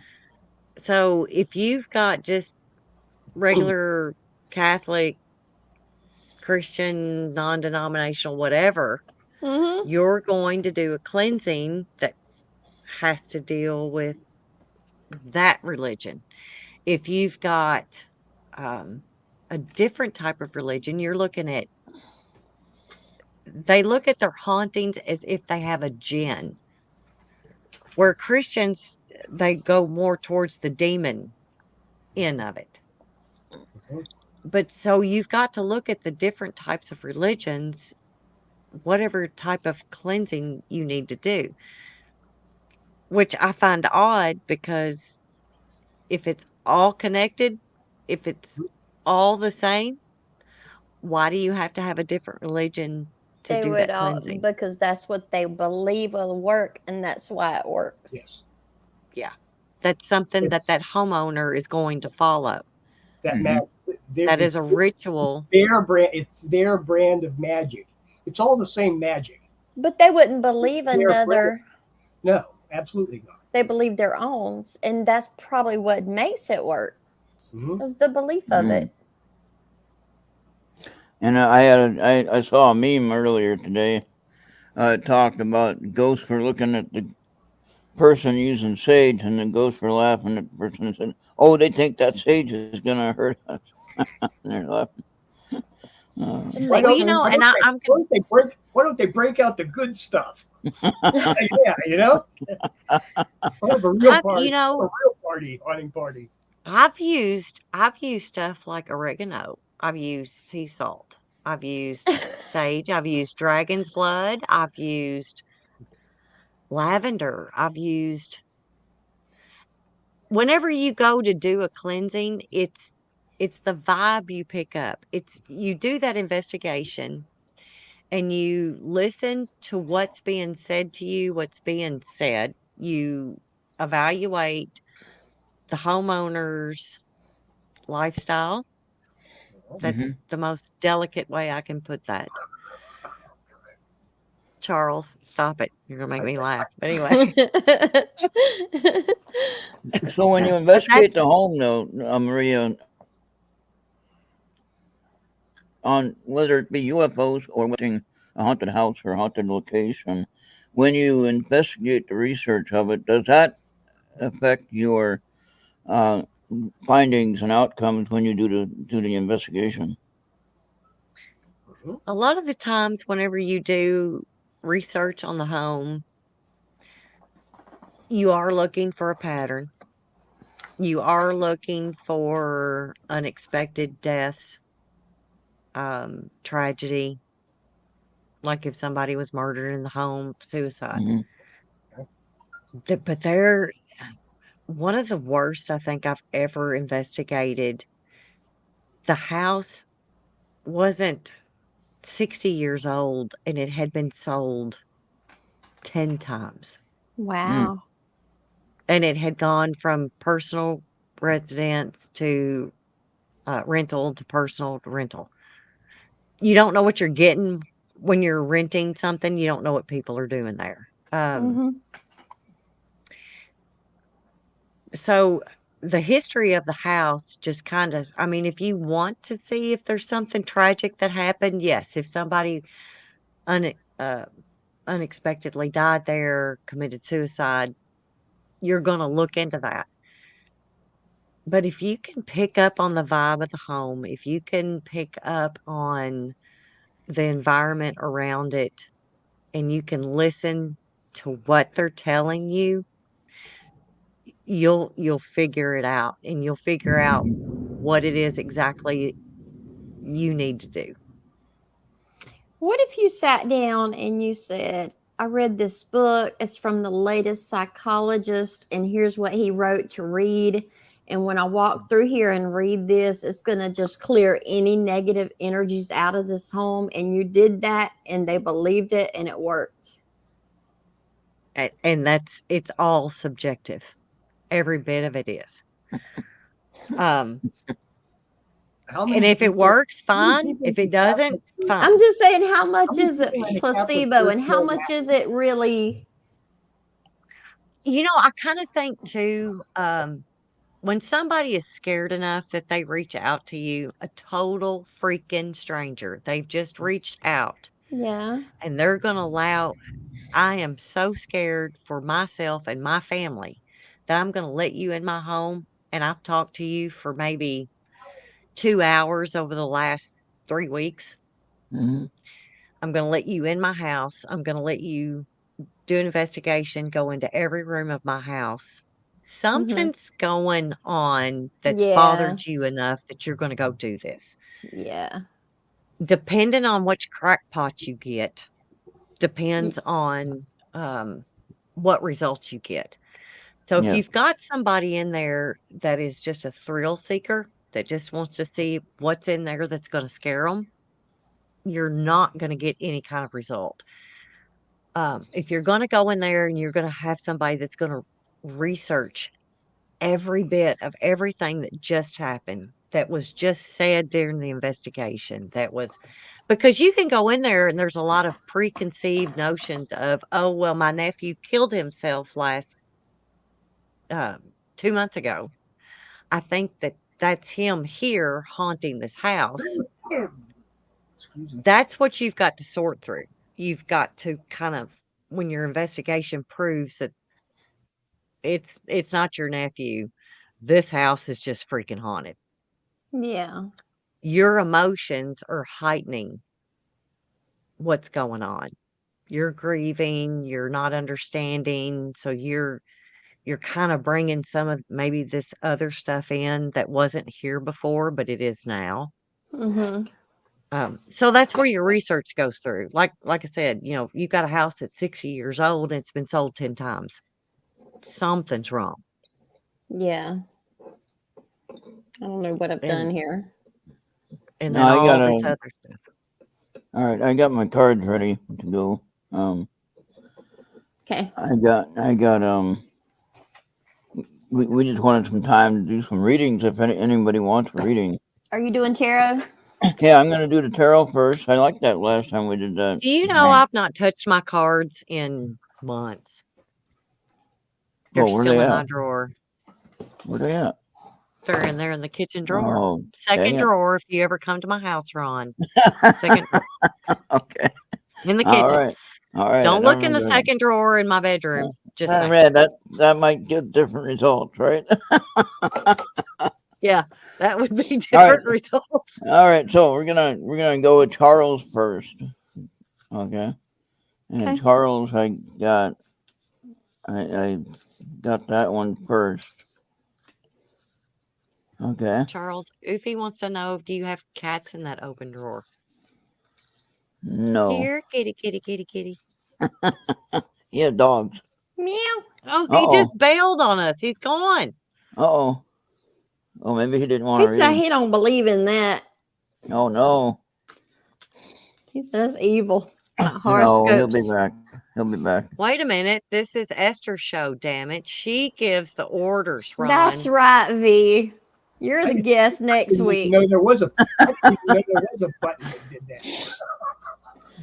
So if you've got just regular Catholic, Christian, non-denominational, whatever, Mm-hmm. you're going to do a cleansing that has to deal with that religion. If you've got um, a different type of religion, you're looking at, they look at their hauntings as if they have a jinn, where Christians, they go more towards the demon end of it. mhm. But so you've got to look at the different types of religions, whatever type of cleansing you need to do, which I find odd because if it's all connected, if it's all the same, why do you have to have a different religion to They do would that all cleansing? because that's what they believe will work, and that's why it works. Yes, Yeah. That's something that it's that homeowner is going to follow. that Hmm. That is it's a ritual. their brand. It's their brand of magic. It's all the same magic. But they wouldn't believe Their brand. another. No, absolutely not. They believe their own, and that's probably what makes it work. Mhm. Is the belief of Mm. it. And I saw a meme earlier today. It talked about ghosts were looking at the person using sage, and the ghosts were laughing at the person and said, "Oh, they think that sage is gonna hurt us." And they're laughing. It Why Well, makes don't you them. know, and I'm why don't they break why don't they break out the good stuff? Yeah, you know, we'll have a real I've party, you have a know, real party, hunting party. I've used stuff like oregano. I've used sea salt. I've used sage. I've used dragon's blood. I've used lavender. I've used whenever you go to do a cleansing, it's the vibe you pick up. It's you do that investigation and you listen to what's being said to you, what's being said. You evaluate the homeowner's lifestyle, That's the most delicate way I can put that. Charles, stop it. You're going to make me laugh. But anyway, So when you but investigate that's the home, though, Maria, on whether it be UFOs or a haunted house or haunted location, when you investigate the research of it, does that affect your uh, findings and outcomes when you do the investigation? a lot of the times whenever you do research on the home, you are looking for a pattern. You are looking for unexpected deaths, tragedy, like if somebody was murdered in the home, suicide. Mm-hmm. But they're one of the worst I think I've ever investigated. The house wasn't 60 years old and it had been sold 10 times. Wow. And it had gone from personal residence to rental to personal to rental. You don't know what you're getting when you're renting something. You don't know what people are doing there. Mm-hmm. So the history of the house just kind of, I mean, if you want to see if there's something tragic that happened, yes. If somebody unexpectedly died there, committed suicide, you're going to look into that. But if you can pick up on the vibe of the home, if you can pick up on the environment around it, and you can listen to what they're telling you, you'll figure it out, and you'll figure out what it is exactly you need to do. What if you sat down and you said, I read this book, it's from the latest psychologist, and here's what he wrote to read. And when I walk through here and read this, it's going to just clear any negative energies out of this home. And you did that, and they believed it, and it worked. And it's all subjective. Every bit of it is. How And many if it people, works, how many fine. people If in it the Catholic doesn't, Church- fine. I'm just saying, how how much many is it people in the Catholic placebo, Church and how know much that? is it really? I kind of think too, when somebody is scared enough that they reach out to you, a total freaking stranger, they've just reached out Yeah. and they're going to allow, I am so scared for myself and my family that I'm going to let you in my home. And I've talked to you for maybe 2 hours over the last 3 weeks. Mm-hmm. I'm going to let you in my house. I'm going to let you do an investigation, go into every room of my house. Something's going on that's Yeah. bothered you enough that you're going to go do this. Yeah. Depending on which crackpot you get, depends Y- on what results you get. So if Yeah. you've got somebody in there that is just a thrill seeker, that just wants to see what's in there that's going to scare them, you're not going to get any kind of result. If you're going to go in there and you're going to have somebody that's going to research every bit of everything that just happened, that was just said during the investigation, that was because you can go in there and there's a lot of preconceived notions of, oh, well, my nephew killed himself last 2 months ago. I think that's him here haunting this house. Excuse me. That's what you've got to sort through. You've got to kind of, when your investigation proves that it's not your nephew, this house is just freaking haunted. Yeah. Your emotions are heightening what's going on. You're grieving, you're not understanding, so you're kind of bringing some of maybe this other stuff in that wasn't here before, but it is now. Mm-hmm. So that's where your research goes through. Like I said, you've got a house that's 60 years old and it's been sold 10 times. Something's wrong. Yeah. I don't know what I've done And here. and No, then I got all this other stuff. all right. I got my cards ready to go. Okay. I got. We just wanted some time to do some readings if anybody wants a reading. Are you doing tarot? Yeah, I'm gonna do the tarot first. I like that last time we did that. Do you know I've not touched my cards in months? They're Well, where still they in my at? drawer. Where they at? They're in there in the kitchen drawer. Oh, Second dang it. drawer if you ever come to my house, Ron. Second drawer Okay. in the All kitchen. right. All right. I Don't don't look in the remember that. second drawer in my bedroom. Just I saying. read that might give different results, right? Yeah, that would be All right. different results. All right. So we're gonna go with Charles first. Okay. And Okay. Charles, I got that one first. Okay. Charles, Oofy wants to know, do you have cats in that open drawer? No. Here, kitty, kitty, kitty, kitty. Yeah, dogs. Meow. Oh, he Uh-oh. just bailed on us. He's gone. Uh-oh. Oh, maybe he didn't want He to said read. he don't believe in that. Oh no. He said that's evil. Not No, he'll be horoscopes. back. He'll be back. Wait a minute. This is Esther's show, damn it. She gives the orders, Ron. That's right, V. You're the guest next didn't even week. know there was a button that did that.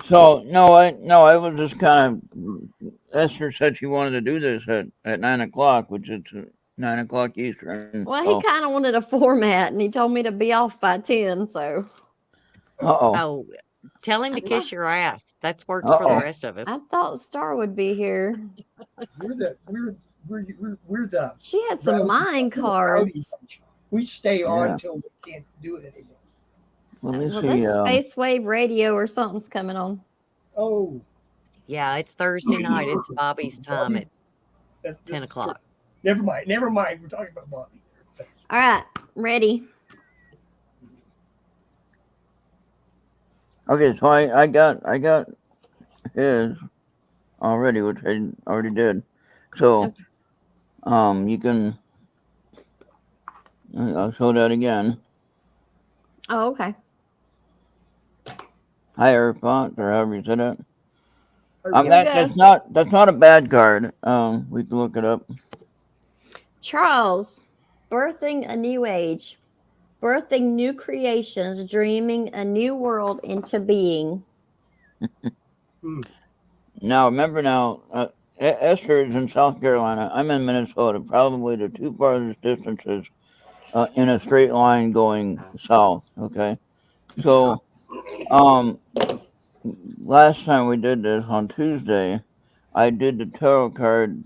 So I was just kind of. Esther said she wanted to do this at 9 o'clock, which is 9 o'clock Eastern. Well, he kind of wanted a format, and he told me to be off by 10. So Uh-oh. Oh, tell him to kiss your ass. That works for the Uh-oh. rest of us. I thought Star would be here. We're the She had some rowdy- mind we're the rowdy cards. bunch. We stay on Yeah. until we can't do it anymore. Let me Well, see. this space wave radio or something's coming on. Oh, Yeah, it's Thursday night. It's Bobby's time at that's 10 o'clock. Never mind. Never mind. We're talking about Bobby. All right, ready. Okay, so I got his already, which I already did. So, you can. I'll show that again. Oh, okay. Higher font, or however you said it. Here we That's not a bad card. We can look it up. Charles, birthing a new age, birthing new creations, dreaming a new world into being. Now, remember Esther is in South Carolina. I'm in Minnesota, probably the two farthest distances in a straight line going south. Okay, so last time we did this on Tuesday, I did the tarot card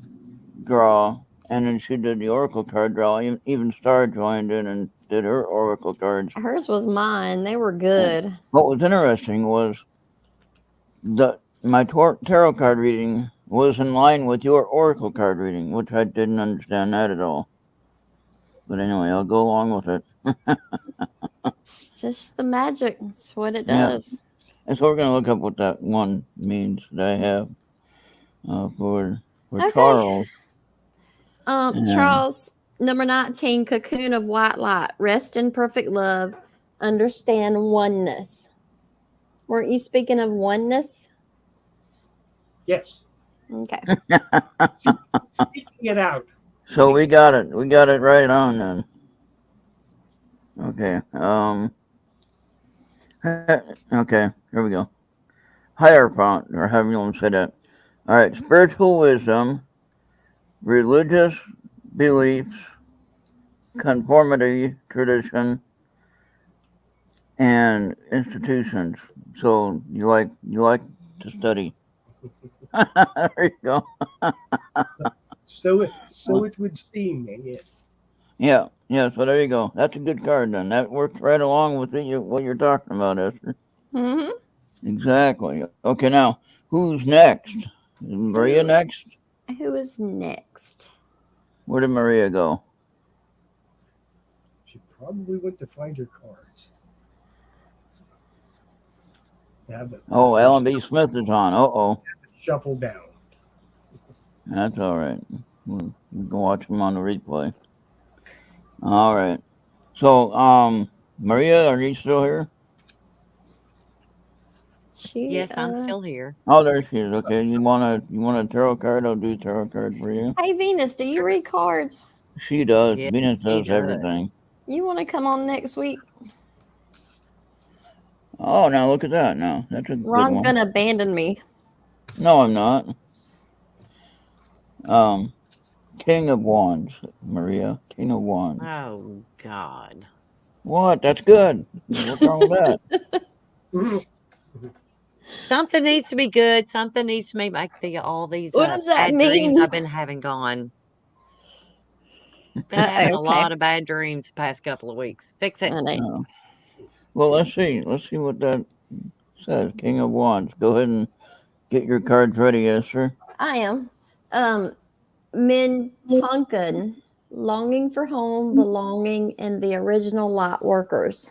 draw, and then she did the oracle card draw. Even Star joined in and did her oracle cards. Hers was mine. They were good. What was interesting was my tarot card reading was in line with your oracle card reading, which I didn't understand that at all. But anyway, I'll go along with it. It's just the magic. It's what it Yeah. does. And so we're going to look up what that one means that I have for Okay. Charles. Charles, number 19, cocoon of white light. Rest in perfect love. Understand oneness. Weren't you speaking of oneness? Yes. Okay. Speaking it out. So we got it. We got it right on then. Okay. Okay. Here we go. Hierophant, or however you want to say that. All right. Spiritual wisdom, religious beliefs, conformity, tradition, and institutions. So you like to study. There you go. So it would seem, yes. Yeah. So there you go. That's a good card then. That works right along with what you're talking about, Esther. Mm-hmm. Exactly. Okay, now who's next? Is Maria next? Who is next? Where did Maria go? She probably went to find her cards. Oh, Ellen B. Smith is on. Uh-oh. Shuffle down. That's all right. We can watch him on the replay. All right. So, Maria, are you still here? Yes, I'm still here. Oh, there she is. Okay, you want a tarot card? I'll do a tarot card for you. Hey, Venus, do you read cards? She does. Yes, Venus she does does. everything. You want to come on next week? Oh, now look at that. Now that's a good Ron's one. gonna abandon me. No, I'm not. King of Wands, Maria. King of Wands. Oh, God. What? That's good. What's wrong with that? Something needs to be good. Something needs to make all these What does that bad dreams mean? I've been having gone. Been having a Okay. lot of bad dreams the past couple of weeks. Fix it. Honey. Well, let's see. Let's see what that says. King of Wands. Go ahead and get your cards ready, Esther. I am. Mintonkan, longing for home, belonging, and the original light workers.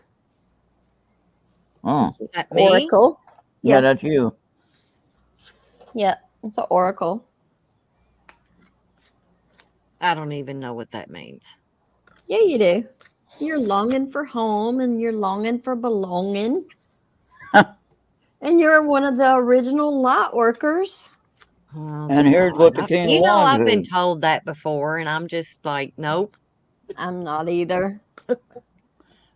Oh, Is that me? Oracle. yeah, Yeah. that's you. Yeah, it's an oracle. I don't even know what that means. Yeah, you do. You're longing for home and you're longing for belonging. And you're one of the original light workers. Oh, And here's what the God. King of You know, Wands I've been is. told that before, and I'm just like, nope. I'm not either.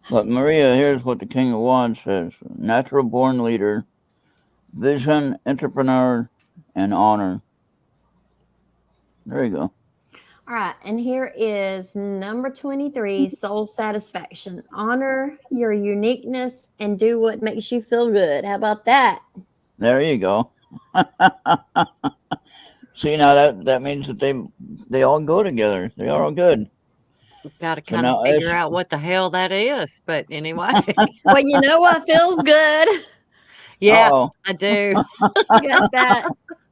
But Maria, here's what the King of Wands says. Natural born leader, vision, entrepreneur, and honor. There you go. All right, and here is number 23, soul satisfaction. Honor your uniqueness and do what makes you feel good. How about that? There you go. See, now that means that they all go together. They are all good. Got to So kind of now figure out what the hell that is. But anyway, Well, you know what feels good? yeah, Uh-oh. I do. You got that?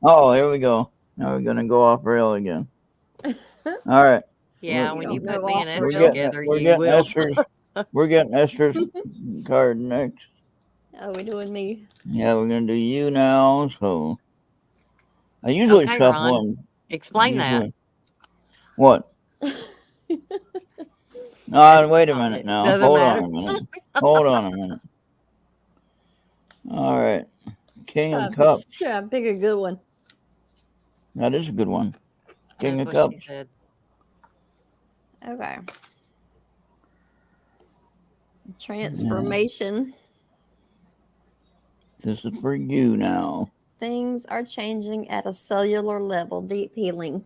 Oh, here we go. Now we're gonna go off rail again. All right. Yeah, You when don't you put go me and off Esther rail. together, We're you getting will. Esther's card next. Oh, we doing me? Yeah, we're gonna do you now. So I usually Okay, shuffle Ron, and explain that. what? That's Wait a fine. minute It now. doesn't Hold matter. on a minute. Hold on a minute. All right. King of Cups. Try to pick a good one. That is a good one. King That's of what she Cups. said. Okay. Transformation. This is for you now. Things are changing at a cellular level. Deep healing.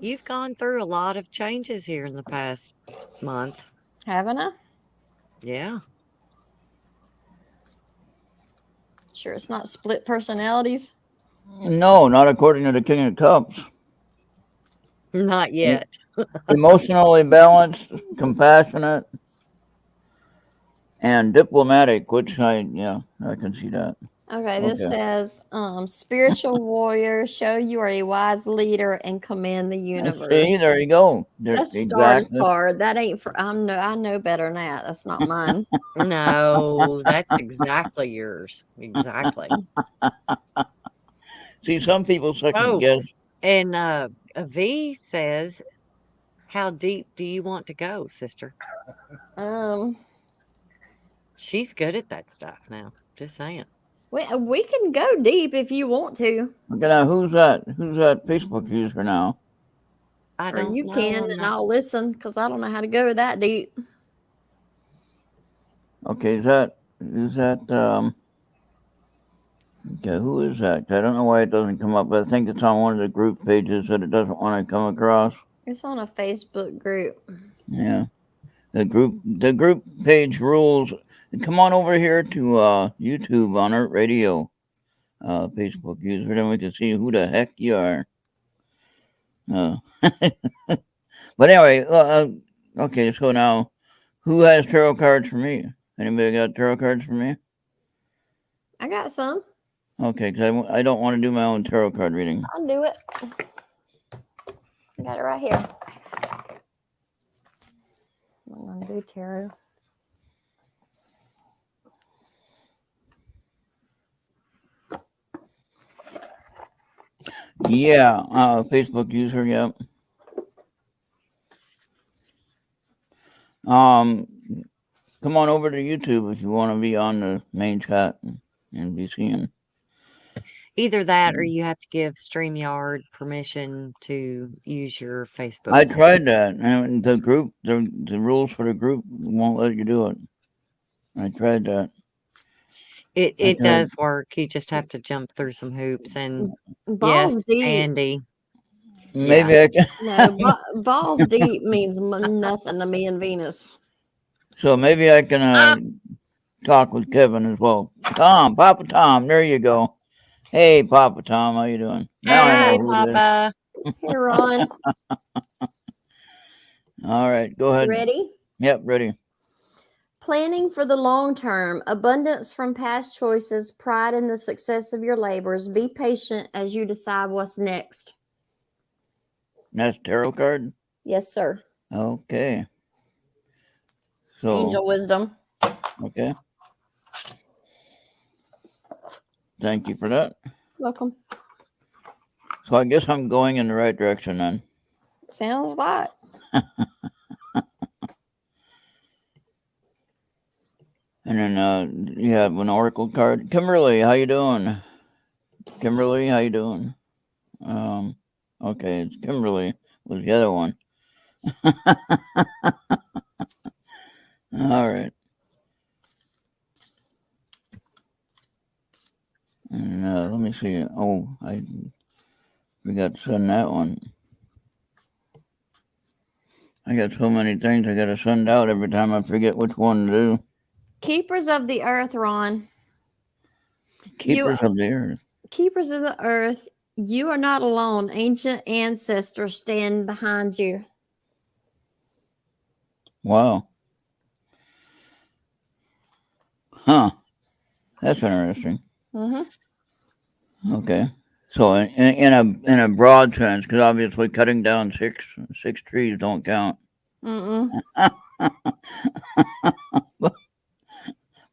You've gone through a lot of changes here in the past month. Haven't I? Yeah. Sure, it's not split personalities. No, not according to the King of Cups. Not yet. Emotionally balanced, compassionate, and diplomatic, which I can see that. Okay, this Okay. says spiritual warrior, show you are a wise leader and command the universe. See, there you go. That's Star's Exactly. card. That ain't for I know better than that. That's not mine. No, that's exactly yours. Exactly. See, some people second Oh, guess. and V says, how deep do you want to go, sister? Um She's good at that stuff now. Just saying. we can go deep if you want to. Okay, now who's that? Who's that Facebook user now? I Or don't you know. can I'm and not. I'll listen because I don't know how to go that deep. Okay, is that okay, who is that? I don't know why it doesn't come up, but I think it's on one of the group pages that it doesn't want to come across. It's on a Facebook group. Yeah. The group page rules. Come on over here to YouTube on Earth Radio Facebook user, then we can see who the heck you are. But anyway, okay, so now who has tarot cards for me? Anybody got tarot cards for me? I got some. Okay, because I don't want to do my own tarot card reading. I'll do it. I got it right here. I'm gonna do tarot. Yeah, Facebook user, yep. Come on over to YouTube if you want to be on the main chat and be seen. Either that or you have to give StreamYard permission to use your Facebook I page. tried that, and the group, the rules for the group won't let you do it. I tried that. It tried. does work. You just have to jump through some hoops. And Balls yes, deep. Andy. Maybe I can. No, balls deep means nothing to me and Venus. So maybe I can talk with Kevin as well. Tom, Papa Tom, there you go. Hey, Papa Tom, how you doing? Now I know Hey, who it is. Papa. Hey, Ron, All right, go you ahead. ready? Yep, ready. Planning for the long term, abundance from past choices, pride in the success of your labors. Be patient as you decide what's next. That's tarot card. Yes, sir. Okay. So Angel wisdom. okay. Thank you for that. Welcome. So I guess I'm going in the right direction then. Sounds like. And then you have an oracle card. Kimberly, how you doing? Kimberly, how you doing? Okay, it's Kimberly was the other one. All right. And let me see. Oh, I forgot to send that one. I got so many things I got to send out every time I forget which one to do. Keepers of the earth, Ron. Keepers of the earth. Keepers of the earth, you are not alone. Ancient ancestors stand behind you. Wow. Huh. That's interesting. Mm-hmm. Okay. So in a broad sense, because obviously cutting down six trees don't count. Mm-mm.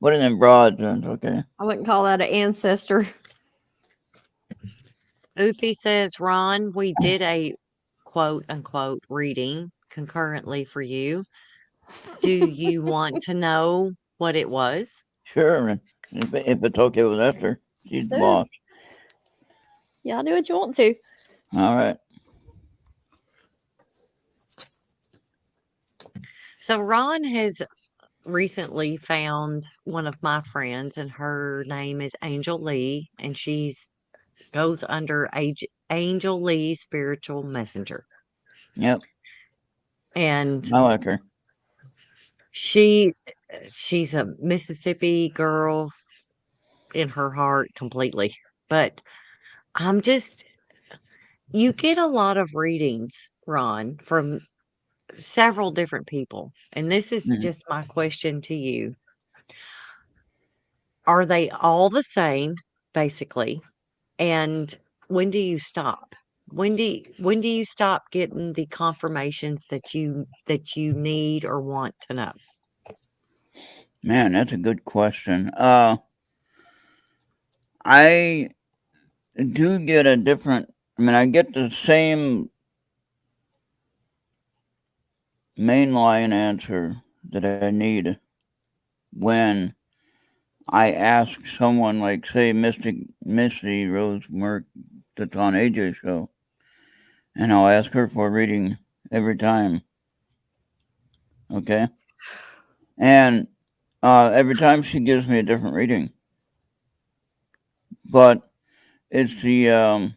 But in a broad sense, okay. I wouldn't call that an ancestor. Oofy says, Ron, we did a quote unquote reading concurrently for you. Do you want to know what it was? Sure. If it's okay with Esther, she's the boss. Y'all do what you want to. All right. So Ron has recently found one of my friends, and her name is Angel Lee, and she's goes under Angel Lee Spiritual Messenger. Yep. And I like her. she's a Mississippi girl in her heart completely. But I'm just you get a lot of readings, Ron, from several different people. And this is just my question to you. Are they all the same, basically? And when do you stop? When do you stop getting the confirmations that you need or want to know? Man, that's a good question. I do get a different. I mean, I get the same mainline answer that I need when I ask someone like, say, Misty Rose Merck, that's on AJ's show, and I'll ask her for a reading every time. Okay, and every time she gives me a different reading, but it's the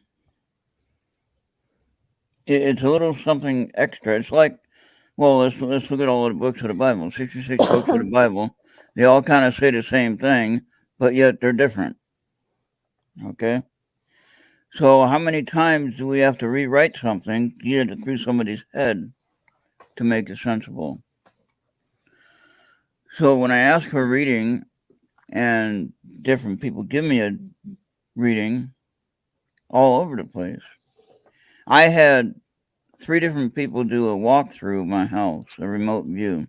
it's a little something extra. It's like, well, let's look at all the books of the Bible. 66 books of the Bible. They all kind of say the same thing, but yet they're different. Okay. So how many times do we have to rewrite something to get it through somebody's head to make it sensible? So when I ask for a reading and different people give me a reading all over the place, I had 3 different people do a walkthrough of my house, a remote view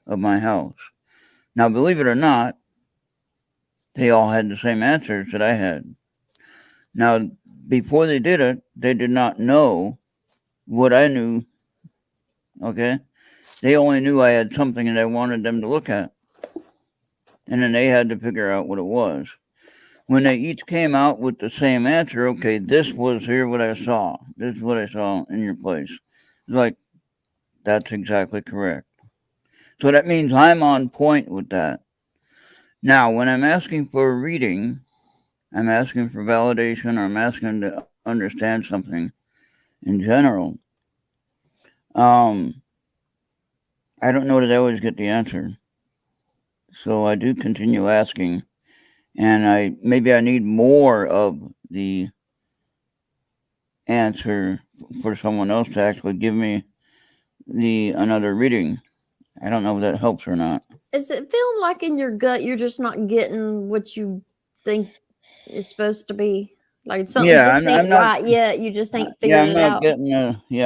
of my house. Now, believe it or not, they all had the same answers that I had. Now, before they did it, they did not know what I knew. Okay. They only knew I had something that I wanted them to look at. And then they had to figure out what it was. when they each came out with the same answer, okay, this was here what I saw. This is what I saw in your place. It's like, that's exactly correct. So that means I'm on point with that. Now, when I'm asking for a reading, I'm asking for validation, or I'm asking to understand something in general. Um, I don't know that I always get the answer. So I do continue asking, and I need more of the answer for someone else to actually give me the another reading. I don't know if that helps or not. Is it feeling like in your gut you're just not getting what you think is supposed to be? Like something Yeah, just I'm ain't not. right yet. You just ain't Yeah, figured it out.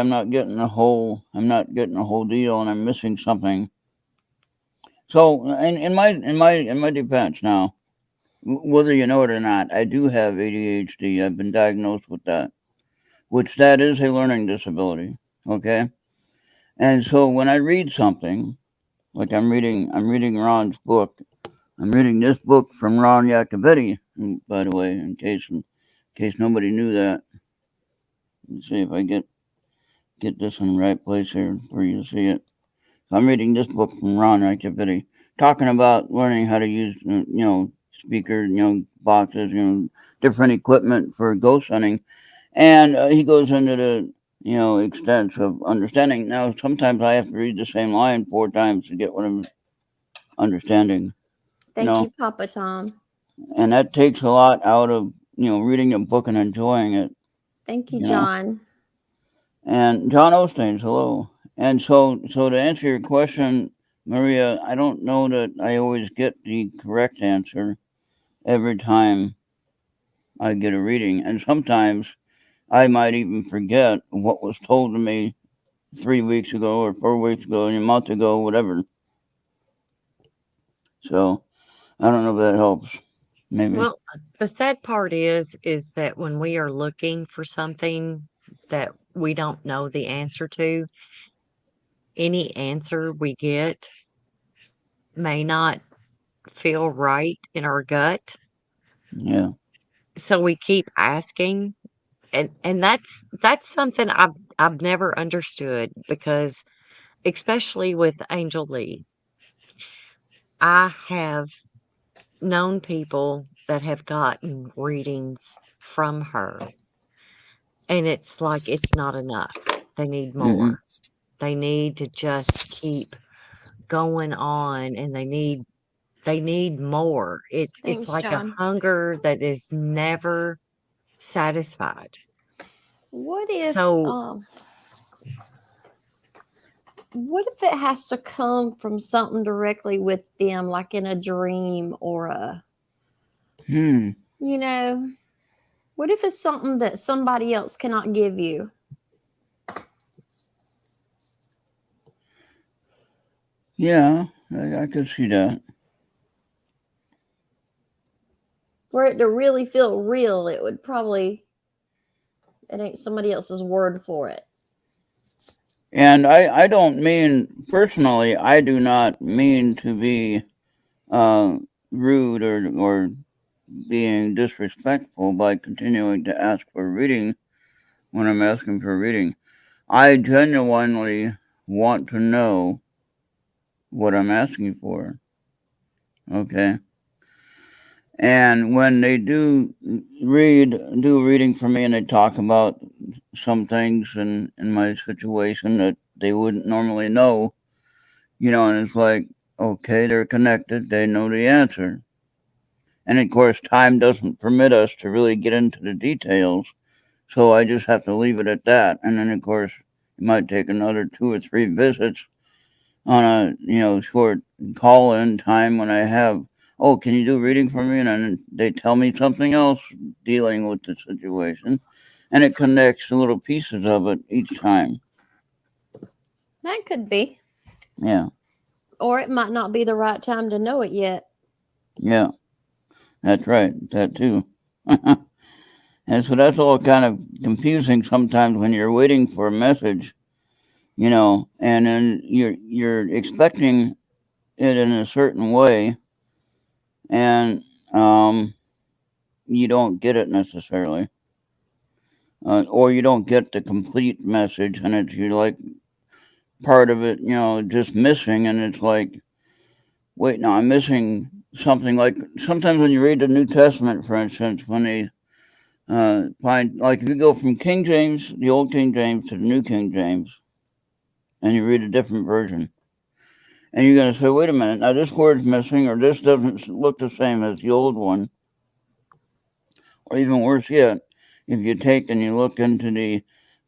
I'm not getting a whole. I'm not getting a whole deal, and I'm missing something. So, in my defense now, whether you know it or not, I do have ADHD. I've been diagnosed with that, which that is a learning disability. Okay, and so when I read something, like I'm reading Ron's book. I'm reading this book from Ron Yacovetti, by the way, in case nobody knew that. Let's see if I get this in the right place here for you to see it. So I'm reading this book from Ron Yacovetti, talking about learning how to use, speakers, boxes, different equipment for ghost hunting, and he goes into the extents of understanding. Now, sometimes I have to read the same line 4 times to get what I'm understanding. You Thank you, know, Papa Tom. and that takes a lot out of reading a book and enjoying it. Thank you, You know, John. and John Osteen's hello. And so to answer your question, Maria, I don't know that I always get the correct answer every time I get a reading, and sometimes I might even forget what was told to me 3 weeks ago or 4 weeks ago, a month ago, whatever. So I don't know if that helps. Maybe. Well, the sad part is that when we are looking for something that we don't know the answer to, any answer we get may not feel right in our gut. Yeah. So we keep asking, and that's something I've never understood, because especially with Angel Lee, I have known people that have gotten readings from her, and it's like it's not enough. They need Mm-hmm. more. They need to just keep going on, and they need more. It's Thanks, like a John. hunger that is never satisfied. What if So, what if it has to come from something directly with them, like in a dream or Hmm. you know, what if it's something that somebody else cannot give you? Yeah, I could see that. For it to really feel real, it would probably, it ain't somebody else's word for it. And I don't mean personally. I do not mean to be uh, rude or being disrespectful by continuing to ask for a reading when I'm asking for a reading. I genuinely want to know what I'm asking for. Okay. And when they do reading for me, and they talk about some things in my situation that they wouldn't normally know, and it's like, okay, they're connected, they know the answer. And of course, time doesn't permit us to really get into the details, so I just have to leave it at that. And then, of course, it might take another 2 or 3 visits on a short call in time when I have, oh, can you do a reading for me? And then they tell me something else dealing with the situation, and it connects the little pieces of it each time. That could be. Yeah, Or it might not be the right time to know it yet. yeah, that's right. That too. And so that's all kind of confusing sometimes when you're waiting for a message, and then you're expecting it in a certain way, and you don't get it necessarily, or you don't get the complete message, and it's you like part of it, just missing, and it's like, wait, no, I'm missing something. Like sometimes when you read the New Testament, for instance, when they find, like, if you go from King James, the old King James, to the New King James, and you read a different version, and you're going to say, wait a minute, now this word's missing, or this doesn't look the same as the old one, or even worse yet, if you take and you look into the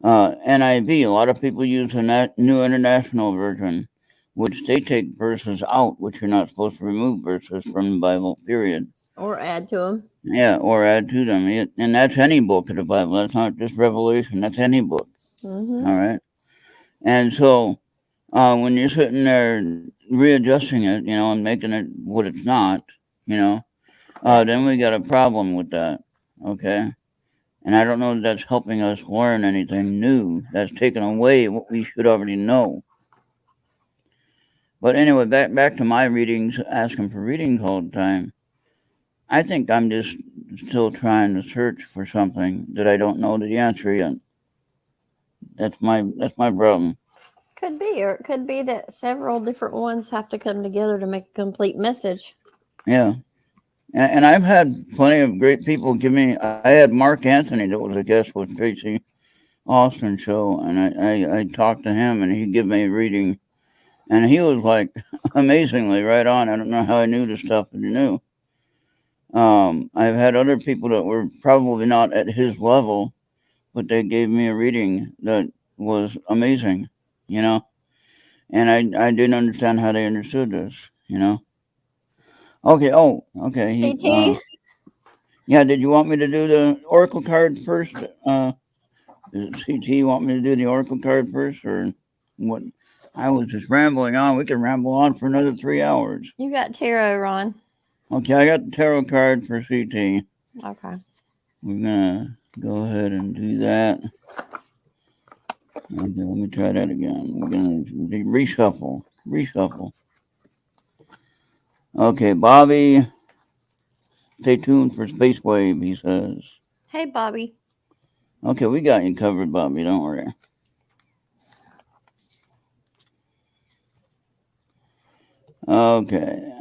NIV, a lot of people use the New International Version, which they take verses out, which you're not supposed to remove verses from the Bible, period. Or add to them. Yeah, or add to them. And that's any book of the Bible. That's not just Revelation. That's any book. Mm-hmm. All right. And so when you're sitting there readjusting it, and making it what it's not, then we got a problem with that. Okay. And I don't know that that's helping us learn anything new. That's taking away what we should already know. But anyway, back to my readings, asking for readings all the time. I think I'm just still trying to search for something that I don't know the answer yet. That's my problem. Could be, or it could be that several different ones have to come together to make a complete message. Yeah. And I've had plenty of great people give me. I had Mark Anthony that was a guest with Tracy Austin show, and I talked to him, and he gave me a reading, and he was like amazingly right on. I don't know how I knew the stuff that he knew. I've had other people that were probably not at his level, but they gave me a reading that was amazing, and I didn't understand how they understood this. Okay. Oh, okay. CT? Yeah. Did you want me to do the oracle card first? Does CT want me to do the oracle card first, or what? I was just rambling on. We can ramble on for another 3 hours. You got tarot, Ron. Okay, I got the tarot card for CT. Okay. We're gonna go ahead and do that. Okay, let me try that again. We're gonna reshuffle. Okay, Bobby, stay tuned for Space Wave, he says. Hey, Bobby. Okay, we got you covered, Bobby. Don't worry. Okay.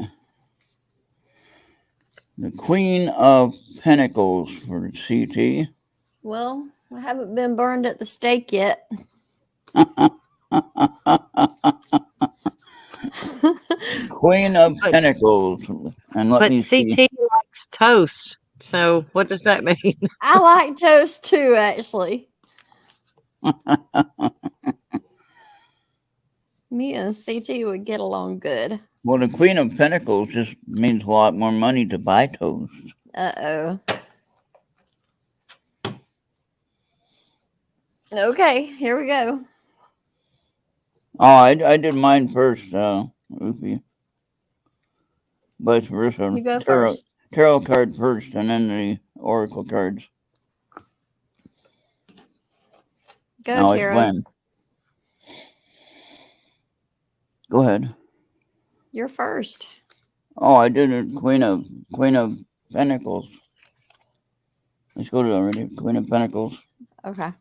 The Queen of Pentacles for CT. Well, I haven't been burned at the stake yet. Queen of Pentacles. And let But me see. CT likes toast. So what does that mean? I like toast too, actually. Me and CT would get along good. Well, the Queen of Pentacles just means a lot more money to buy toast. Uh-oh. Okay, here we go. Oh, I did mine first, Ruthie. Vice versa. You go first. Tarot card first, and then the oracle cards. Go, Now Tara. explain. Go ahead. You're first. Oh, I did it. Queen of Pentacles. Let's go to it already. Queen of Pentacles. Okay.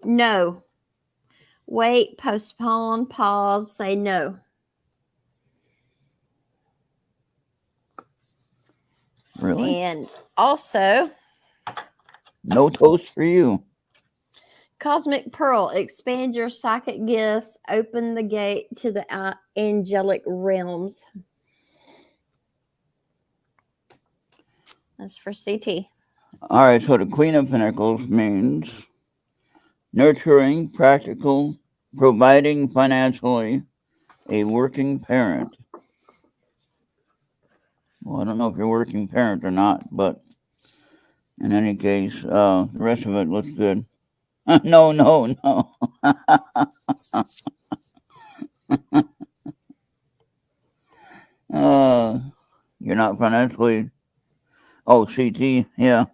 No. Wait, postpone, pause, say no. Really? And also, No toast for you. Cosmic Pearl, expand your psychic gifts, open the gate to the angelic realms. That's for CT. All right, so the Queen of Pentacles means nurturing, practical, providing financially, a working parent. Well, I don't know if you're a working parent or not, but in any case, the rest of it looks good. No. You're not financially. Oh, CT, yeah.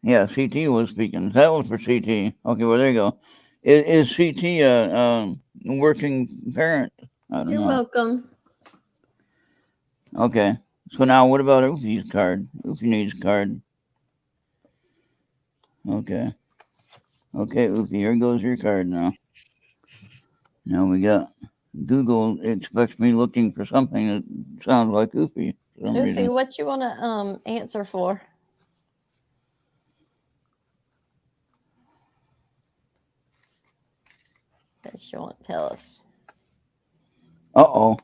Yeah, CT was speaking. That was for CT. Okay, well, there you go. Is CT a working parent? I don't You're know. welcome. Okay. So now, what about Oofy's card? Oofy needs a card. Okay. Okay, Oofy, here goes your card now. Now we got Google expects me looking for something that sounds like Oofy for some Oofy, reason. what you want to answer for? That she won't tell us. Uh-oh.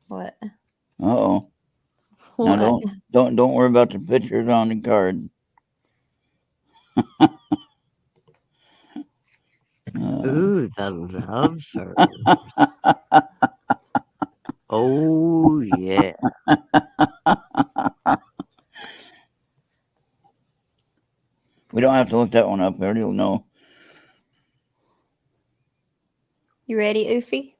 What? Uh-oh. What? Now don't worry about the pictures on the card. Ooh, the lovers. Oh, yeah. We don't have to look that one up. I already know. You ready, Oofy?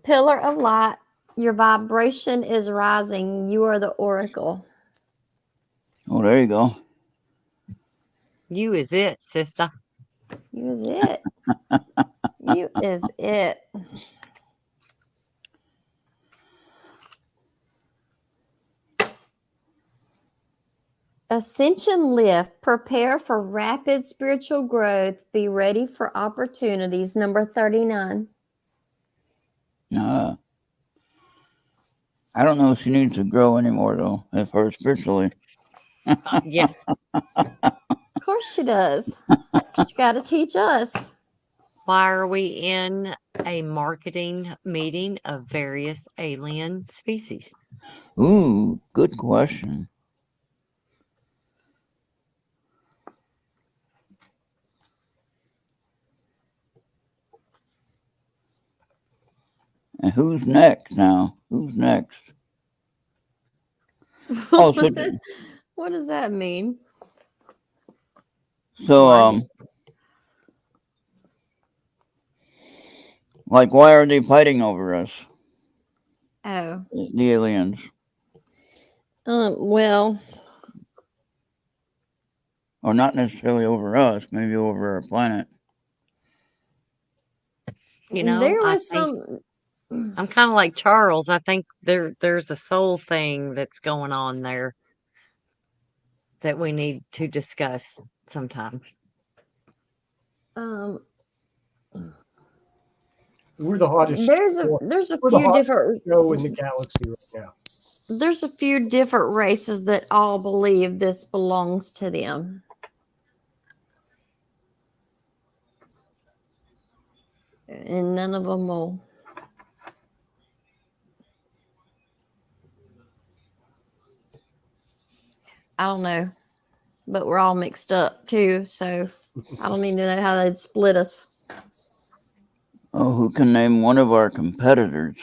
Pillar of light, your vibration is rising. You are the oracle. Oh, there you go. You is it, sister. You is it. You is it. Ascension lift. Prepare for rapid spiritual growth. Be ready for opportunities. Number 39. I don't know if she needs to grow anymore, though, as far as spiritually. Yeah. Of course she does. She got to teach us. Why are we in a marketing meeting of various alien species? Ooh, good question. And who's next now? Who's next? Oh, What does that mean? so like, why are they fighting over us? Oh. The aliens. Well, Or not necessarily over us, maybe over our planet. You know, there I was think some. I'm kind of like Charles. I think there's a soul thing that's going on there that we need to discuss sometime. We're the hottest. There's a We're the few hottest different show in the galaxy right now. there's a few different races that all believe this belongs to them. And none of them will. I don't know, but we're all mixed up too, so I don't need to know how they'd split us. Oh, who can name one of our competitors?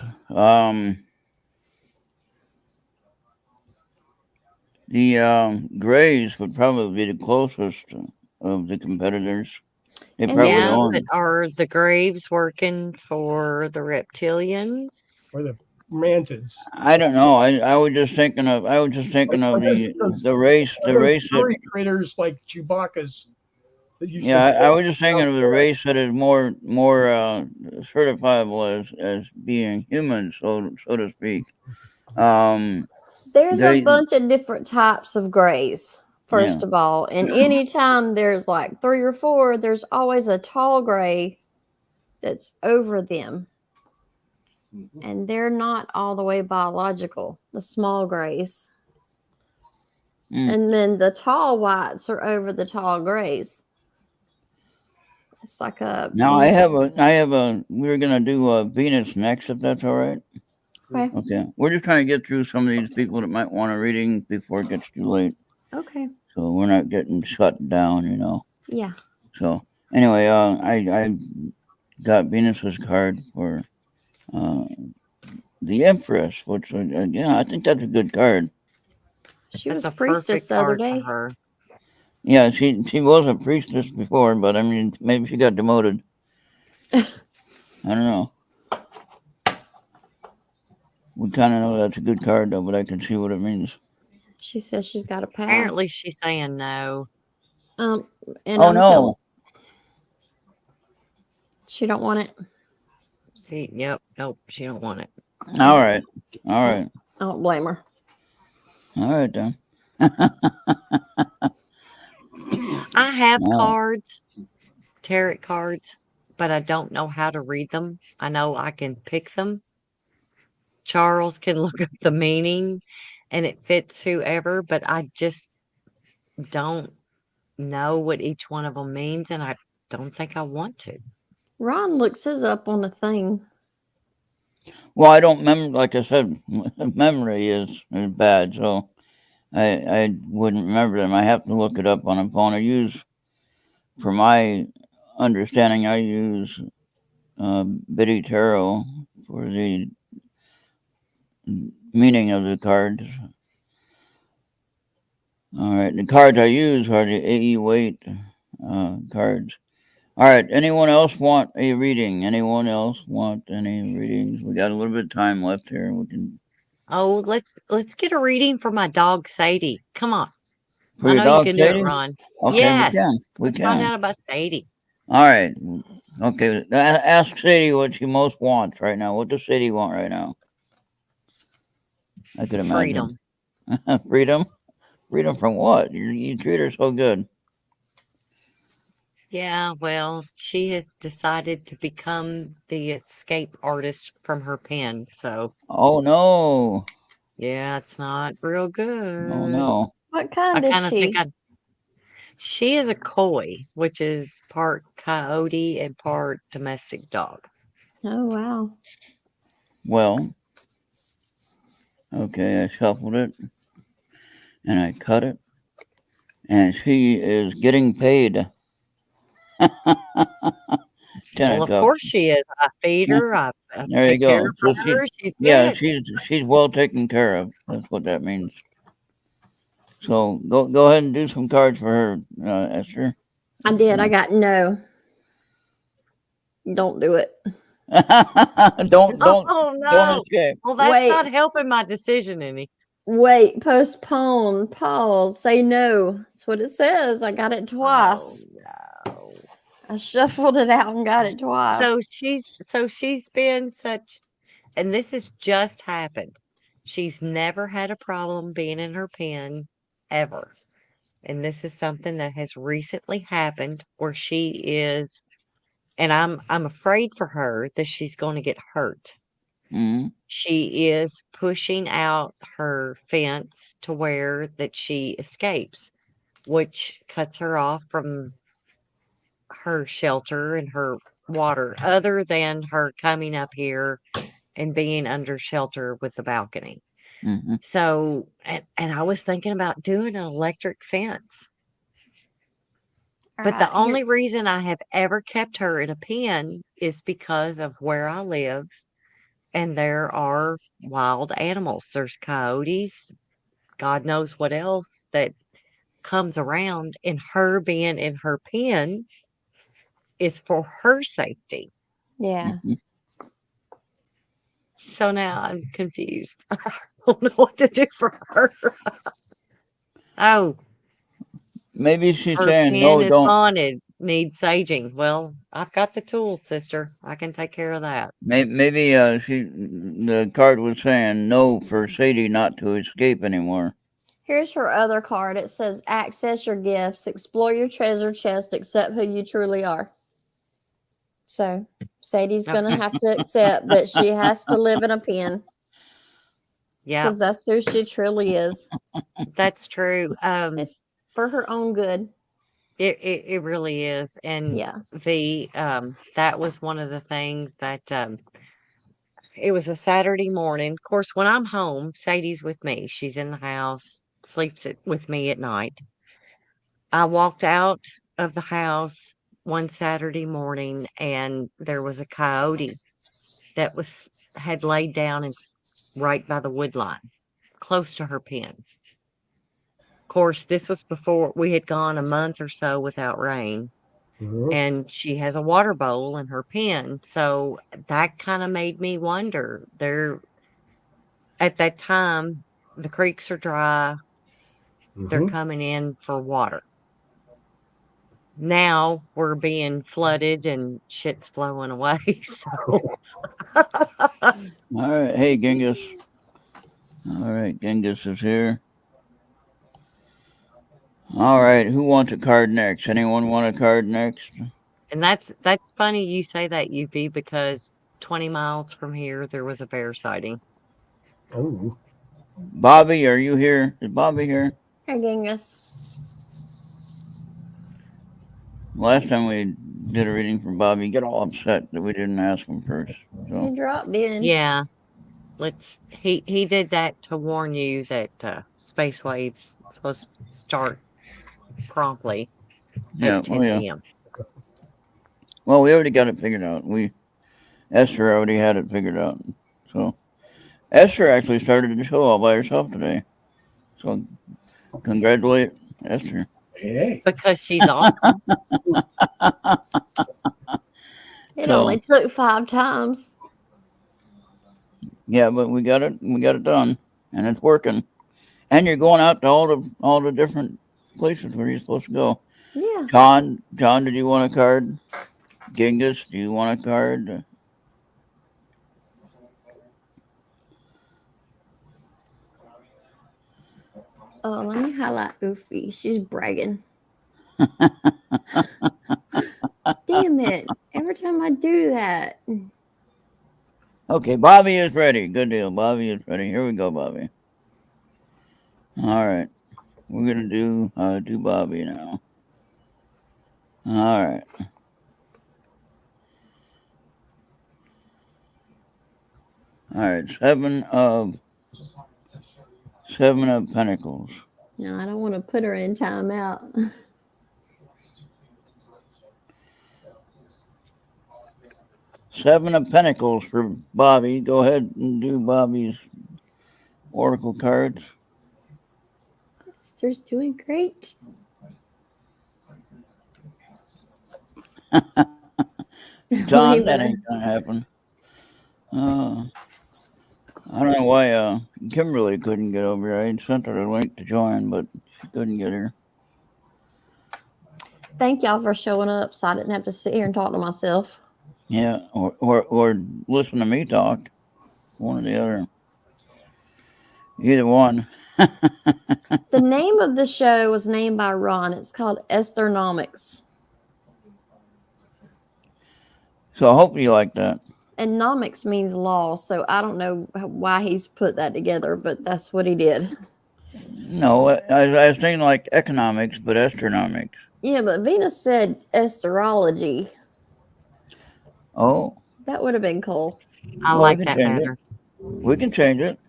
The Greys would probably be the closest of the competitors. They And probably there's Yeah, own. but are the Graves working for the reptilians? Or the mantids. I don't know. I was just thinking of. I was just thinking of the race. The race that. Furry critters like Chewbacca's that you Yeah, said. I was just thinking of the race that is more certifiable as being human, so to speak. there's a They bunch of different types of grays, yeah. first of all. And anytime there's like 3 or 4, there's always a tall gray that's over them. And they're not all the way biological, the small grays. And then the tall whites are over the tall grays. It's like a. Now I have a. We're gonna do Venus next, if that's all right. Okay. Okay. We're just trying to get through some of these people that might want a reading before it gets too late. Okay. So we're not getting shut down, Yeah. So anyway, I got Venus's card for the Empress, which yeah, I think that's a good card. She That's was a priestess perfect the other card for day. her. Yeah, she was a priestess before, but I mean, maybe she got demoted. I don't know. We kind of know that's a good card, though, but I can see what it means. She says she's got a pass. Apparently, she's saying no. And Oh I'm no! telling she don't want it. See, yep, nope, she don't want it. All right, all right. I don't blame her. All right then. I have All right. cards, tarot cards, but I don't know how to read them. I know I can pick them. Charles can look up the meaning and it fits whoever, but I just don't know what each one of them means, and I don't think I want to. Ron looks his up on the thing. Well, I don't remember. Like I said, memory is bad, so I wouldn't remember them. I have to look it up on a phone. For my understanding, I use Biddy Tarot for the meaning of the cards. All right, the cards I use are the AE weight cards. All right, anyone else want a reading? Anyone else want any readings? We got a little bit of time left here. We can Oh, let's get a reading for my dog Sadie. Come on. for I your know you dog, can do it, Sadie. Ron. Okay, we Yes. can. We Let's find can. out about Sadie. All right. Okay. Ask Sadie what she most wants right now. What does Sadie want right now? I could imagine. Freedom. Freedom. Freedom from what? You treat her so good. Yeah, well, she has decided to become the escape artist from her pen. So, Oh no. yeah, it's not real Oh good. no. What I kind is kind of think she? she is a koi, which is part coyote and part domestic dog. Oh wow. Well. Okay. I shuffled it and I cut it, and she is getting paid. Ten Well, of of cups. course she is. I feed her. I There you take care go. of So her. She's yeah, good. she's well taken care of. That's what that means. So go ahead and do some cards for her, Esther. I did. I got no. Don't do it. Oh Don't no. escape. Well, that's Wait. not helping my decision any. Wait. Postpone. Pause. Say no. That's what it says. I got it Oh twice. no. I shuffled it out and got it twice. So she's been such, and this has just happened. She's never had a problem being in her pen ever. And this is something that has recently happened where she is, and I'm afraid for her that she's going to get hurt. Mm-hmm. She is pushing out her fence to where that she escapes, which cuts her off from her shelter and her water, other than her coming up here and being under shelter with the balcony. Mm-hmm. So, and I was thinking about doing an electric fence. But the Alright, only reason I have ever kept her in a pen is because of where I live, and there are wild animals. There's coyotes, God knows what else that comes around, and her being in her pen is for her safety. yeah. So now I'm confused. I don't know what to do for her. Oh, Maybe she's her saying pen no. is Don't. haunted, needs saging. Well, I've got the tools, sister. I can take care of that. Maybe the card was saying no for Sadie not to escape anymore. Here's her other card. It says, access your gifts, explore your treasure chest, accept who you truly are. So Sadie's going to Okay. have to accept that she has to live in a pen Yeah, because that's who she truly is. that's true. It's for her own good. It really is. And Yeah. that was one of the things that it was a Saturday morning. Of course, when I'm home, Sadie's with me. She's in the house, sleeps with me at night. I walked out of the house one Saturday morning and there was a coyote that had laid down right by the wood line, close to her pen. Of course, this was before we had gone a month or so without rain. Mhm. And she has a water bowl in her pen. So that kind of made me wonder. At that time, the creeks are dry. They're Mhm. coming in for water. Now we're being flooded and shit's flowing away. So All right. Hey, Genghis. All right, Genghis is here. All right, who wants a card next? Anyone want a card next? And that's funny you say that, UV, because 20 miles from here there was a bear sighting. Oh, Bobby, are you here? Is Bobby here? Hey, Genghis. Last time we did a reading for Bobby, he got all upset that we didn't ask him first. So He dropped in. Yeah. He did that to warn you that space waves supposed to start promptly yeah, at oh 10 yeah. p.m. Well, we already got it figured out. Esther already had it figured out. So Esther actually started the show all by herself today. So congratulate Esther. hey. Because she's awesome. It So only took 5 times. yeah, but we got it done, and it's working. And you're going out to all the different places where you're supposed to go. Yeah. John, did you want a card? Genghis, do you want a card? Oh, let me highlight Goofy. She's bragging. Damn it. Every time I do that. Okay, Bobby is ready. Good deal. Bobby is ready. Here we go, Bobby. All right, we're gonna do Bobby now. All right. All right. Seven of Pentacles. No, I don't want to put her in timeout. Seven of Pentacles for Bobby. Go ahead and do Bobby's Oracle cards. Esther's doing great. John, that ain't gonna happen. I don't know why Kimberly couldn't get over here. I sent her a link to join, but she couldn't get here. Thank y'all for showing up so I didn't have to sit here and talk to myself. Yeah, or listen to me talk. One or the other. Either one. The name of the show was named by Ron. It's called Esthernomics. So I hope you like that. And nomics means law, so I don't know why he's put that together, but that's what he did. No, I was thinking like economics, but astronomics. Yeah, but Venus said astrology. Oh, That would have been cool. I well, we like can that change better. it. We can change it.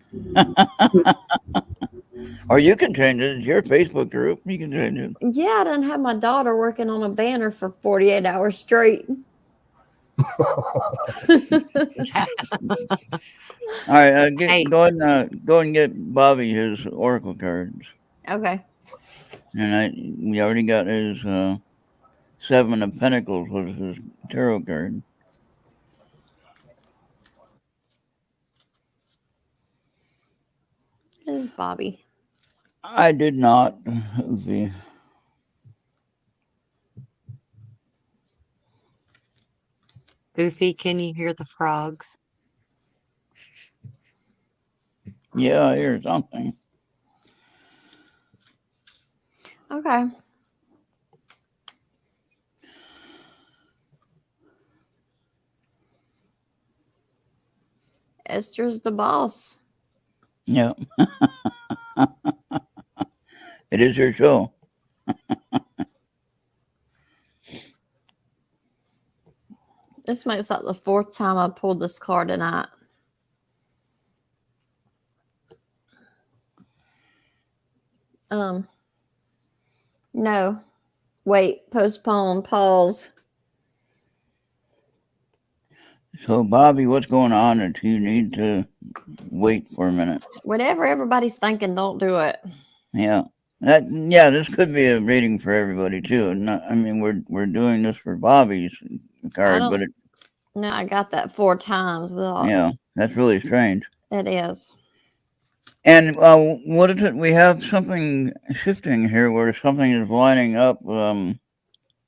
Or you can change it. It's your Facebook group. You can change it. Yeah, I done have my daughter working on a banner for 48 hours straight. All right, Hey, go ahead and get Bobby his oracle cards. Okay. And we already got his Seven of Pentacles was his tarot card. This is Bobby. I did not. See. Goofy, can you hear the frogs? Yeah, I hear something. Okay. Esther's the boss. Yeah. It is her show. This makes like the 4th time I pulled this card tonight. No. Wait, postpone, pause. So, Bobby, what's going on that you need to wait for a minute? Whatever everybody's thinking, don't do it. Yeah. This could be a reading for everybody too. I mean, we're doing this for Bobby's card, but No, I got that 4 times with all. yeah, that's really strange. It is. And what is it? We have something shifting here where something is lining up.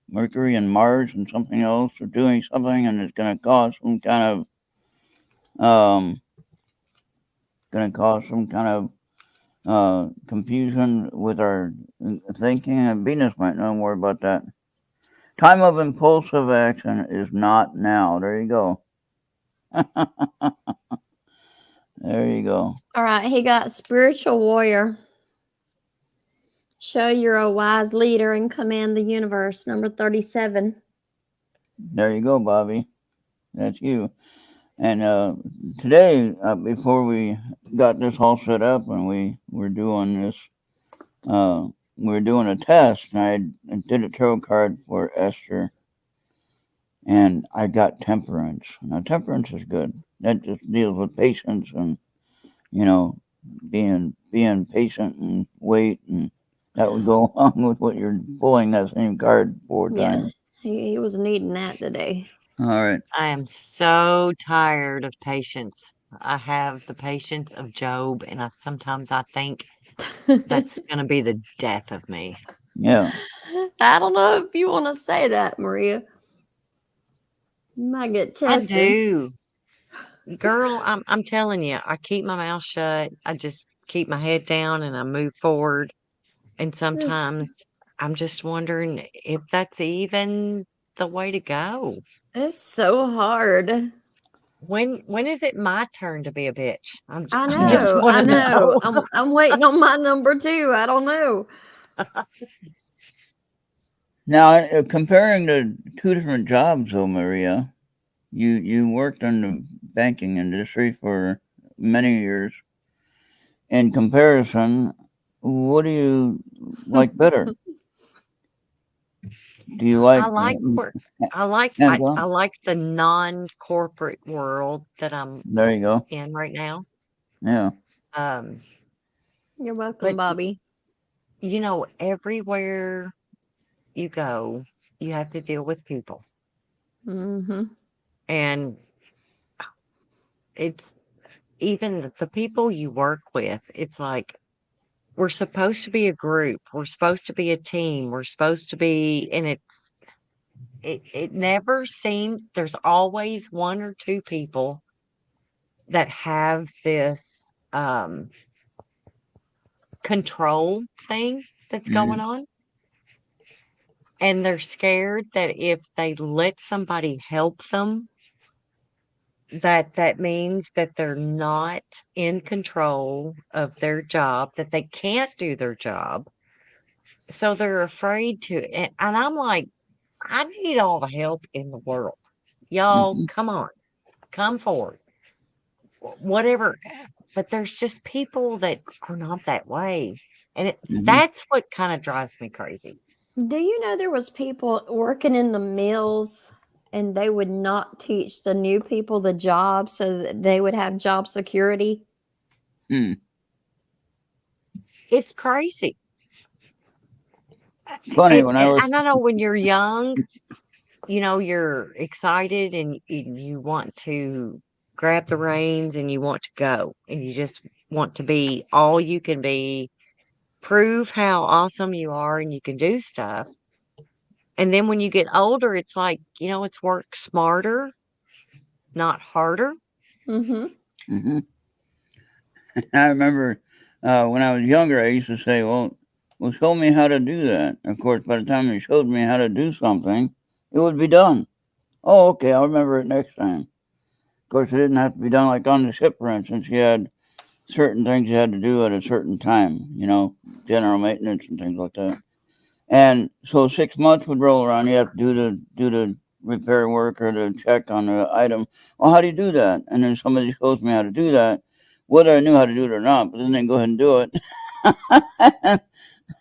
Mercury and Mars and something else are doing something, and it's going to cause some kind of going to cause some kind of confusion with our thinking, and Venus might know more about that. Time of impulsive action is not now. There you go. There you go. All right, he got spiritual warrior. Show you're a wise leader and command the universe. Number 37. There you go, Bobby. That's you. And today, before we got this all set up and we were doing this, we were doing a test, and I did a tarot card for Esther, and I got temperance. Now, temperance is good. That just deals with patience and, you know, being patient and wait, and that would go along with what you're pulling that same card 4 times. He was needing that today. All right. I am so tired of patience. I have the patience of Job, and sometimes I think that's going to be the death of me. Yeah. I don't know if you want to say that, Maria. You might get I tested. do. Girl, I'm telling you, I keep my mouth shut. I just keep my head down and I move forward. And sometimes I'm just wondering if that's even the way to go. It's so hard. When is it my turn to be a bitch? I I just know. want I to know. know. I'm waiting on my number 2. I don't know. Now, comparing the 2 different jobs, though, Maria, you worked in the banking industry for many years. In comparison, what do you like better? Do you like I like work. hands-on? I like the non-corporate world that I'm There you go. in right now. Yeah. Um, You're welcome, but Bobby. you know, everywhere you go, you have to deal with people, Mm-hmm. and it's even the people you work with. It's like we're supposed to be a group. We're supposed to be a team. We're supposed to be, and it never seems there's always 1 or 2 people that have this control thing that's going on. And they're scared that if they let somebody help them, that means that they're not in control of their job, that they can't do their job. So they're afraid to. And I'm like, I need all the help in the world. Y'all, Mm-hmm. come on, come forward. Whatever. But there's just people that are not that way. And that's what kind of drives me crazy. Do you know there was people working in the mills and they would not teach the new people the job so that they would have job security? It's crazy. Funny when I was. And I know when you're young, you know, you're excited and you want to grab the reins and you want to go and you just want to be all you can be, prove how awesome you are and you can do stuff. And then when you get older, it's like, you know, it's work smarter, not harder. Mm-hmm. Mm-hmm. I remember when I was younger, I used to say, well, show me how to do that. Of course, by the time you showed me how to do something, it would be done. Oh, okay, I'll remember it next time. Of course, it didn't have to be done like on the ship, for instance. You had certain things you had to do at a certain time, you know, general maintenance and things like that. And so 6 months would roll around. You have to do the repair work or the check on the item. Well, how do you do that? And then somebody shows me how to do that, whether I knew how to do it or not. But then they go ahead and do it, and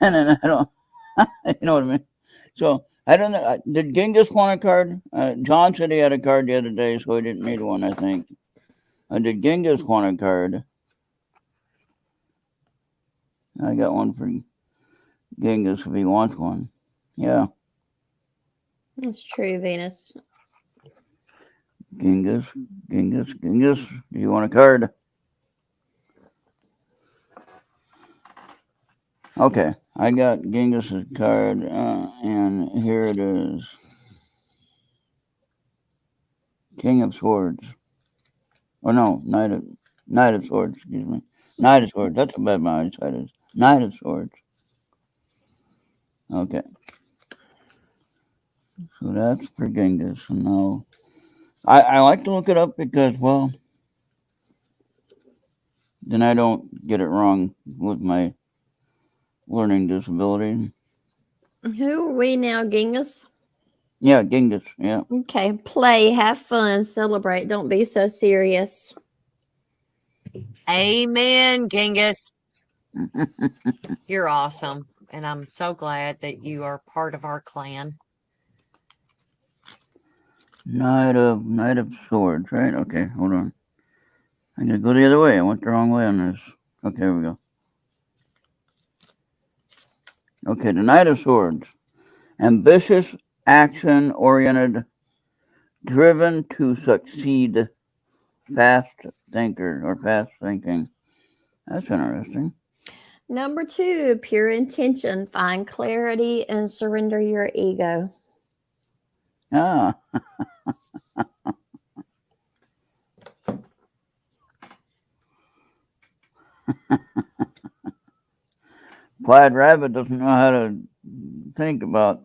then I don't. You know what I mean? So I don't know. Did Genghis want a card? John said he had a card the other day, so he didn't need one. I think. Did Genghis want a card? I got one for Genghis if he wants one. Yeah. That's true, Venus. Genghis. Do you want a card? Okay, I got Genghis's card, and here it is. King of Swords. Oh no, Knight of Knight of Swords, excuse me. Knight of Swords. That's how bad my eyesight is. Knight of Swords. Okay. So that's for Genghis. No. I like to look it up because, well, then I don't get it wrong with my learning disability. Who are we now, Genghis? Yeah, Genghis. Yeah. Okay, play, have fun, celebrate. Don't be so serious. Amen, Genghis. You're awesome. And I'm so glad that you are part of our clan. Knight of Swords, right? Okay, hold on. I'm gonna go the other way. I went the wrong way on this. Okay, here we go. Okay, the Knight of Swords. Ambitious, action-oriented, driven to succeed, fast thinker or fast thinking. That's interesting. Number 2, pure intention. Find clarity and surrender your ego. Ah. Plaid Rabbit doesn't know how to think about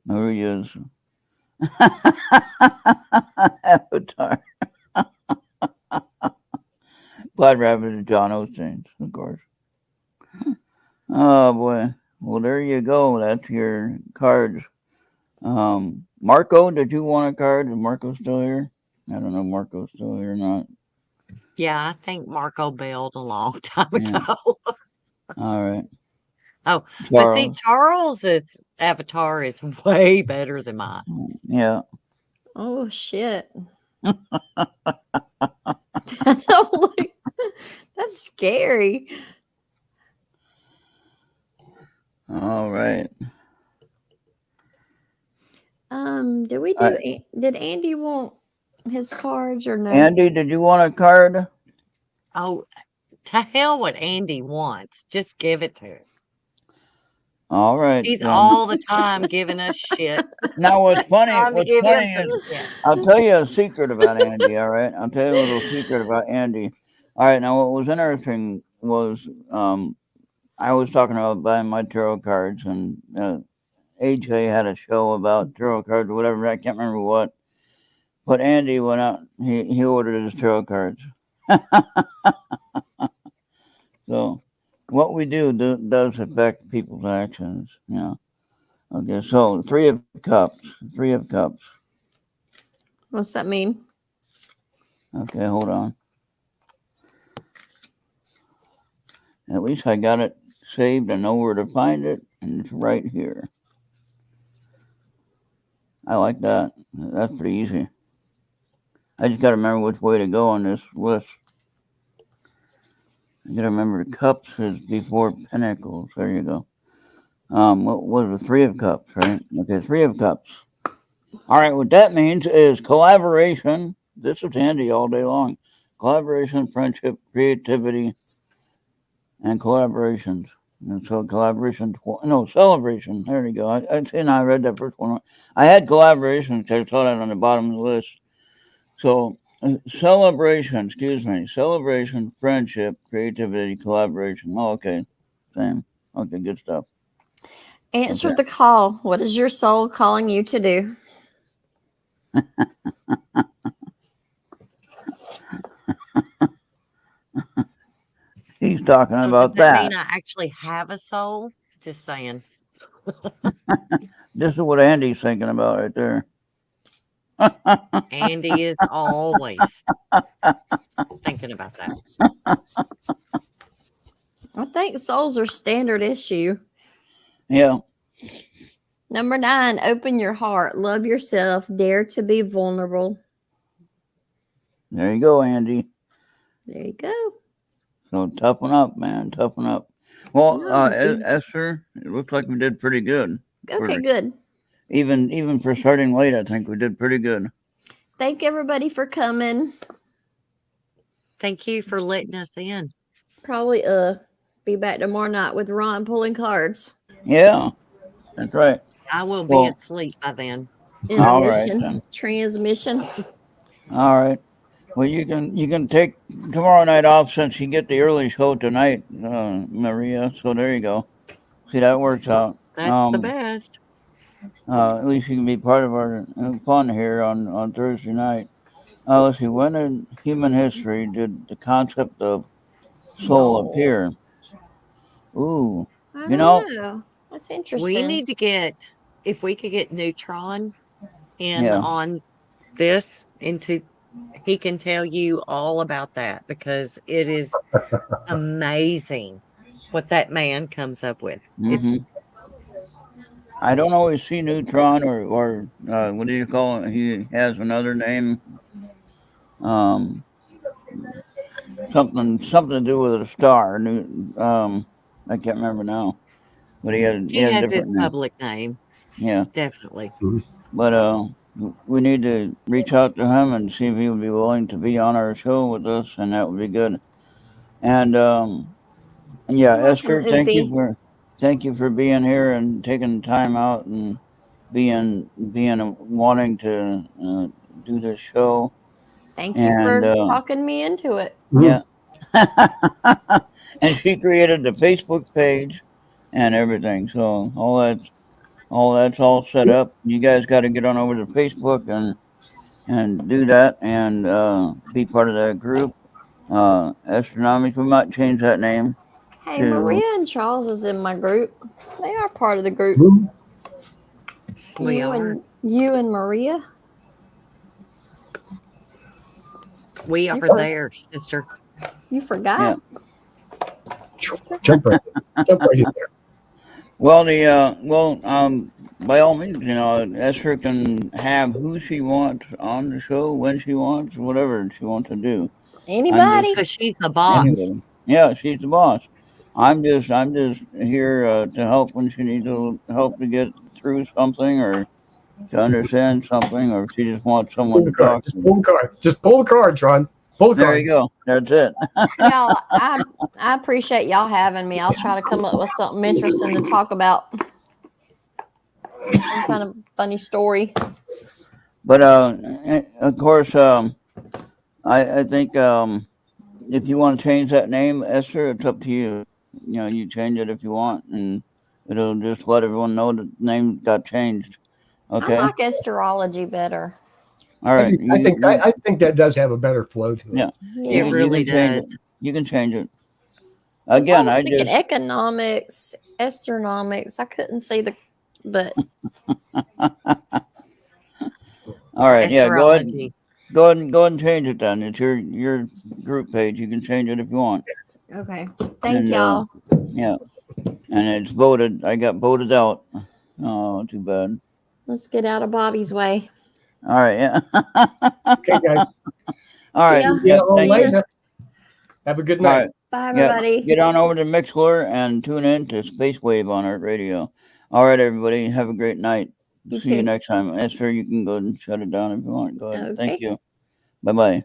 Maria's avatar. Plaid Rabbit is John Osteen's, of course. Oh boy. Well, there you go. That's your cards. Marco, did you want a card? Is Marco still here? I don't know if Marco's still here or not. Yeah, I think Marco bailed a long time Yeah. ago. All right. Oh, Charles. but see, Charles's avatar is way better than mine. Yeah. Oh, shit. That's scary. All right. Did Andy want his cards or no? Andy, did you want a card? Oh, to hell what Andy wants. Just give it to him. All right. He's all the time giving us shit. Now what's funny is, I'll tell you a secret about Andy, all right? I'll tell you a little secret about Andy. All right, now what was interesting was I was talking about buying my tarot cards, and AJ had a show about tarot cards or whatever, I can't remember what. But Andy went out, he ordered his tarot cards. So what we do does affect people's actions, you know. Okay, so Three of Cups. What's that mean? Okay, hold on. At least I got it saved. I know where to find it, and it's right here. I like that. That's pretty easy. I just got to remember which way to go on this list. I got to remember cups is before pentacles. There you go. What was the Three of Cups, right? Okay, Three of Cups. All right, what that means is collaboration. This is handy all day long. Collaboration, friendship, creativity, and collaborations. And so collaboration, celebration. There you go. I see now I read that first one. I had collaboration because I saw that on the bottom of the list. So celebration, friendship, creativity, collaboration. Oh, okay. Same. Okay, good stuff. Answer the call. What is your soul calling you to do? He's talking about does that that. mean I actually have a soul? Just saying. This is what Andy's thinking about right there. Andy is always thinking about that. I think souls are standard issue. Yeah. Number 9, open your heart. Love yourself. Dare to be vulnerable. There you go, Andy. There you go. So toughen up, man. Toughen up. Well, No, Esther, it looks like we did pretty good. Okay, good. Even for starting late, I think we did pretty good. Thank everybody for coming. Thank you for letting us in. Probably be back tomorrow night with Ron pulling cards. Yeah, that's right. I will be asleep by then. All right, Intermission, then. transmission. All right. Well, you can take tomorrow night off since you get the early show tonight, Maria. So there you go. See, that works out. That's the best. At least you can be part of our fun here on Thursday night. Let's see. When in human history did the concept of soul Soul. appear? Ooh, I you don't know, know. That's We interesting. need to get, if we could get Neutron in yeah. on this into, he can tell you all about that because it is amazing what that man comes up with. hmm It's I don't always see Neutron or what do you call it? He has another name. Um, something to do with a star. I can't remember now, but he he had a has his different name. public name, Yeah, definitely. but we need to reach out to him and see if he would be willing to be on our show with us, and that would be good. And yeah, You're welcome, Esther, Oofy. thank you for being here and taking time out and being wanting to do this show. Thank you And for talking me into it. yeah, and she created the Facebook page and everything. So all that's all set up. You guys got to get on over to Facebook and do that and be part of that group. Esthernomics. We might change that name Hey, to. Maria and Charles is in my group. They are part of the group. Mhm. We are. You and Maria. We You are for, there, sister. you Yeah. forgot. Jump right in. Jump right in there. Well, by all means, Esther can have who she wants on the show when she wants, whatever she wants to do. I'm just Anybody? Because she's the boss. anybody. Yeah, she's the boss. I'm just here to help when she needs help to get through something or to understand something, or if she just wants someone Pull to the card. talk Just to. pull the card. Just pull the card, Tron. Pull the There card. you go. That's it. Y'all, I appreciate y'all having me. I'll try to come up with something interesting to talk about. Some kind of funny story. But of course, I think if you want to change that name, Esther, it's up to you. You change it if you want, and it'll just let everyone know that the name got changed. I Okay. like astrology better. All right. I think that does have a better flow to it. Yeah. It Yeah. You really can change does. it. You can change it. Because I Again, was I thinking just economics, Esthernomics. I couldn't see but all right. Yeah. Astrology. Go ahead and change it then. It's your group page. You can change it if you want. okay. Thank And y'all. yeah, and it's voted. I got voted out. Oh, too bad. Let's get out of Bobby's way. All right. Yeah. Okay, guys. All See right. ya. Yeah. all Thank you. later. Have a good All night. right. Bye, Yeah. everybody. Get on over to Mixlr and tune in to Space Wave on Art Radio. All right, everybody. Have a great night. You See you too. next time. Esther, you can go and shut it down if you want. Go ahead. Thank Okay. you. Bye bye.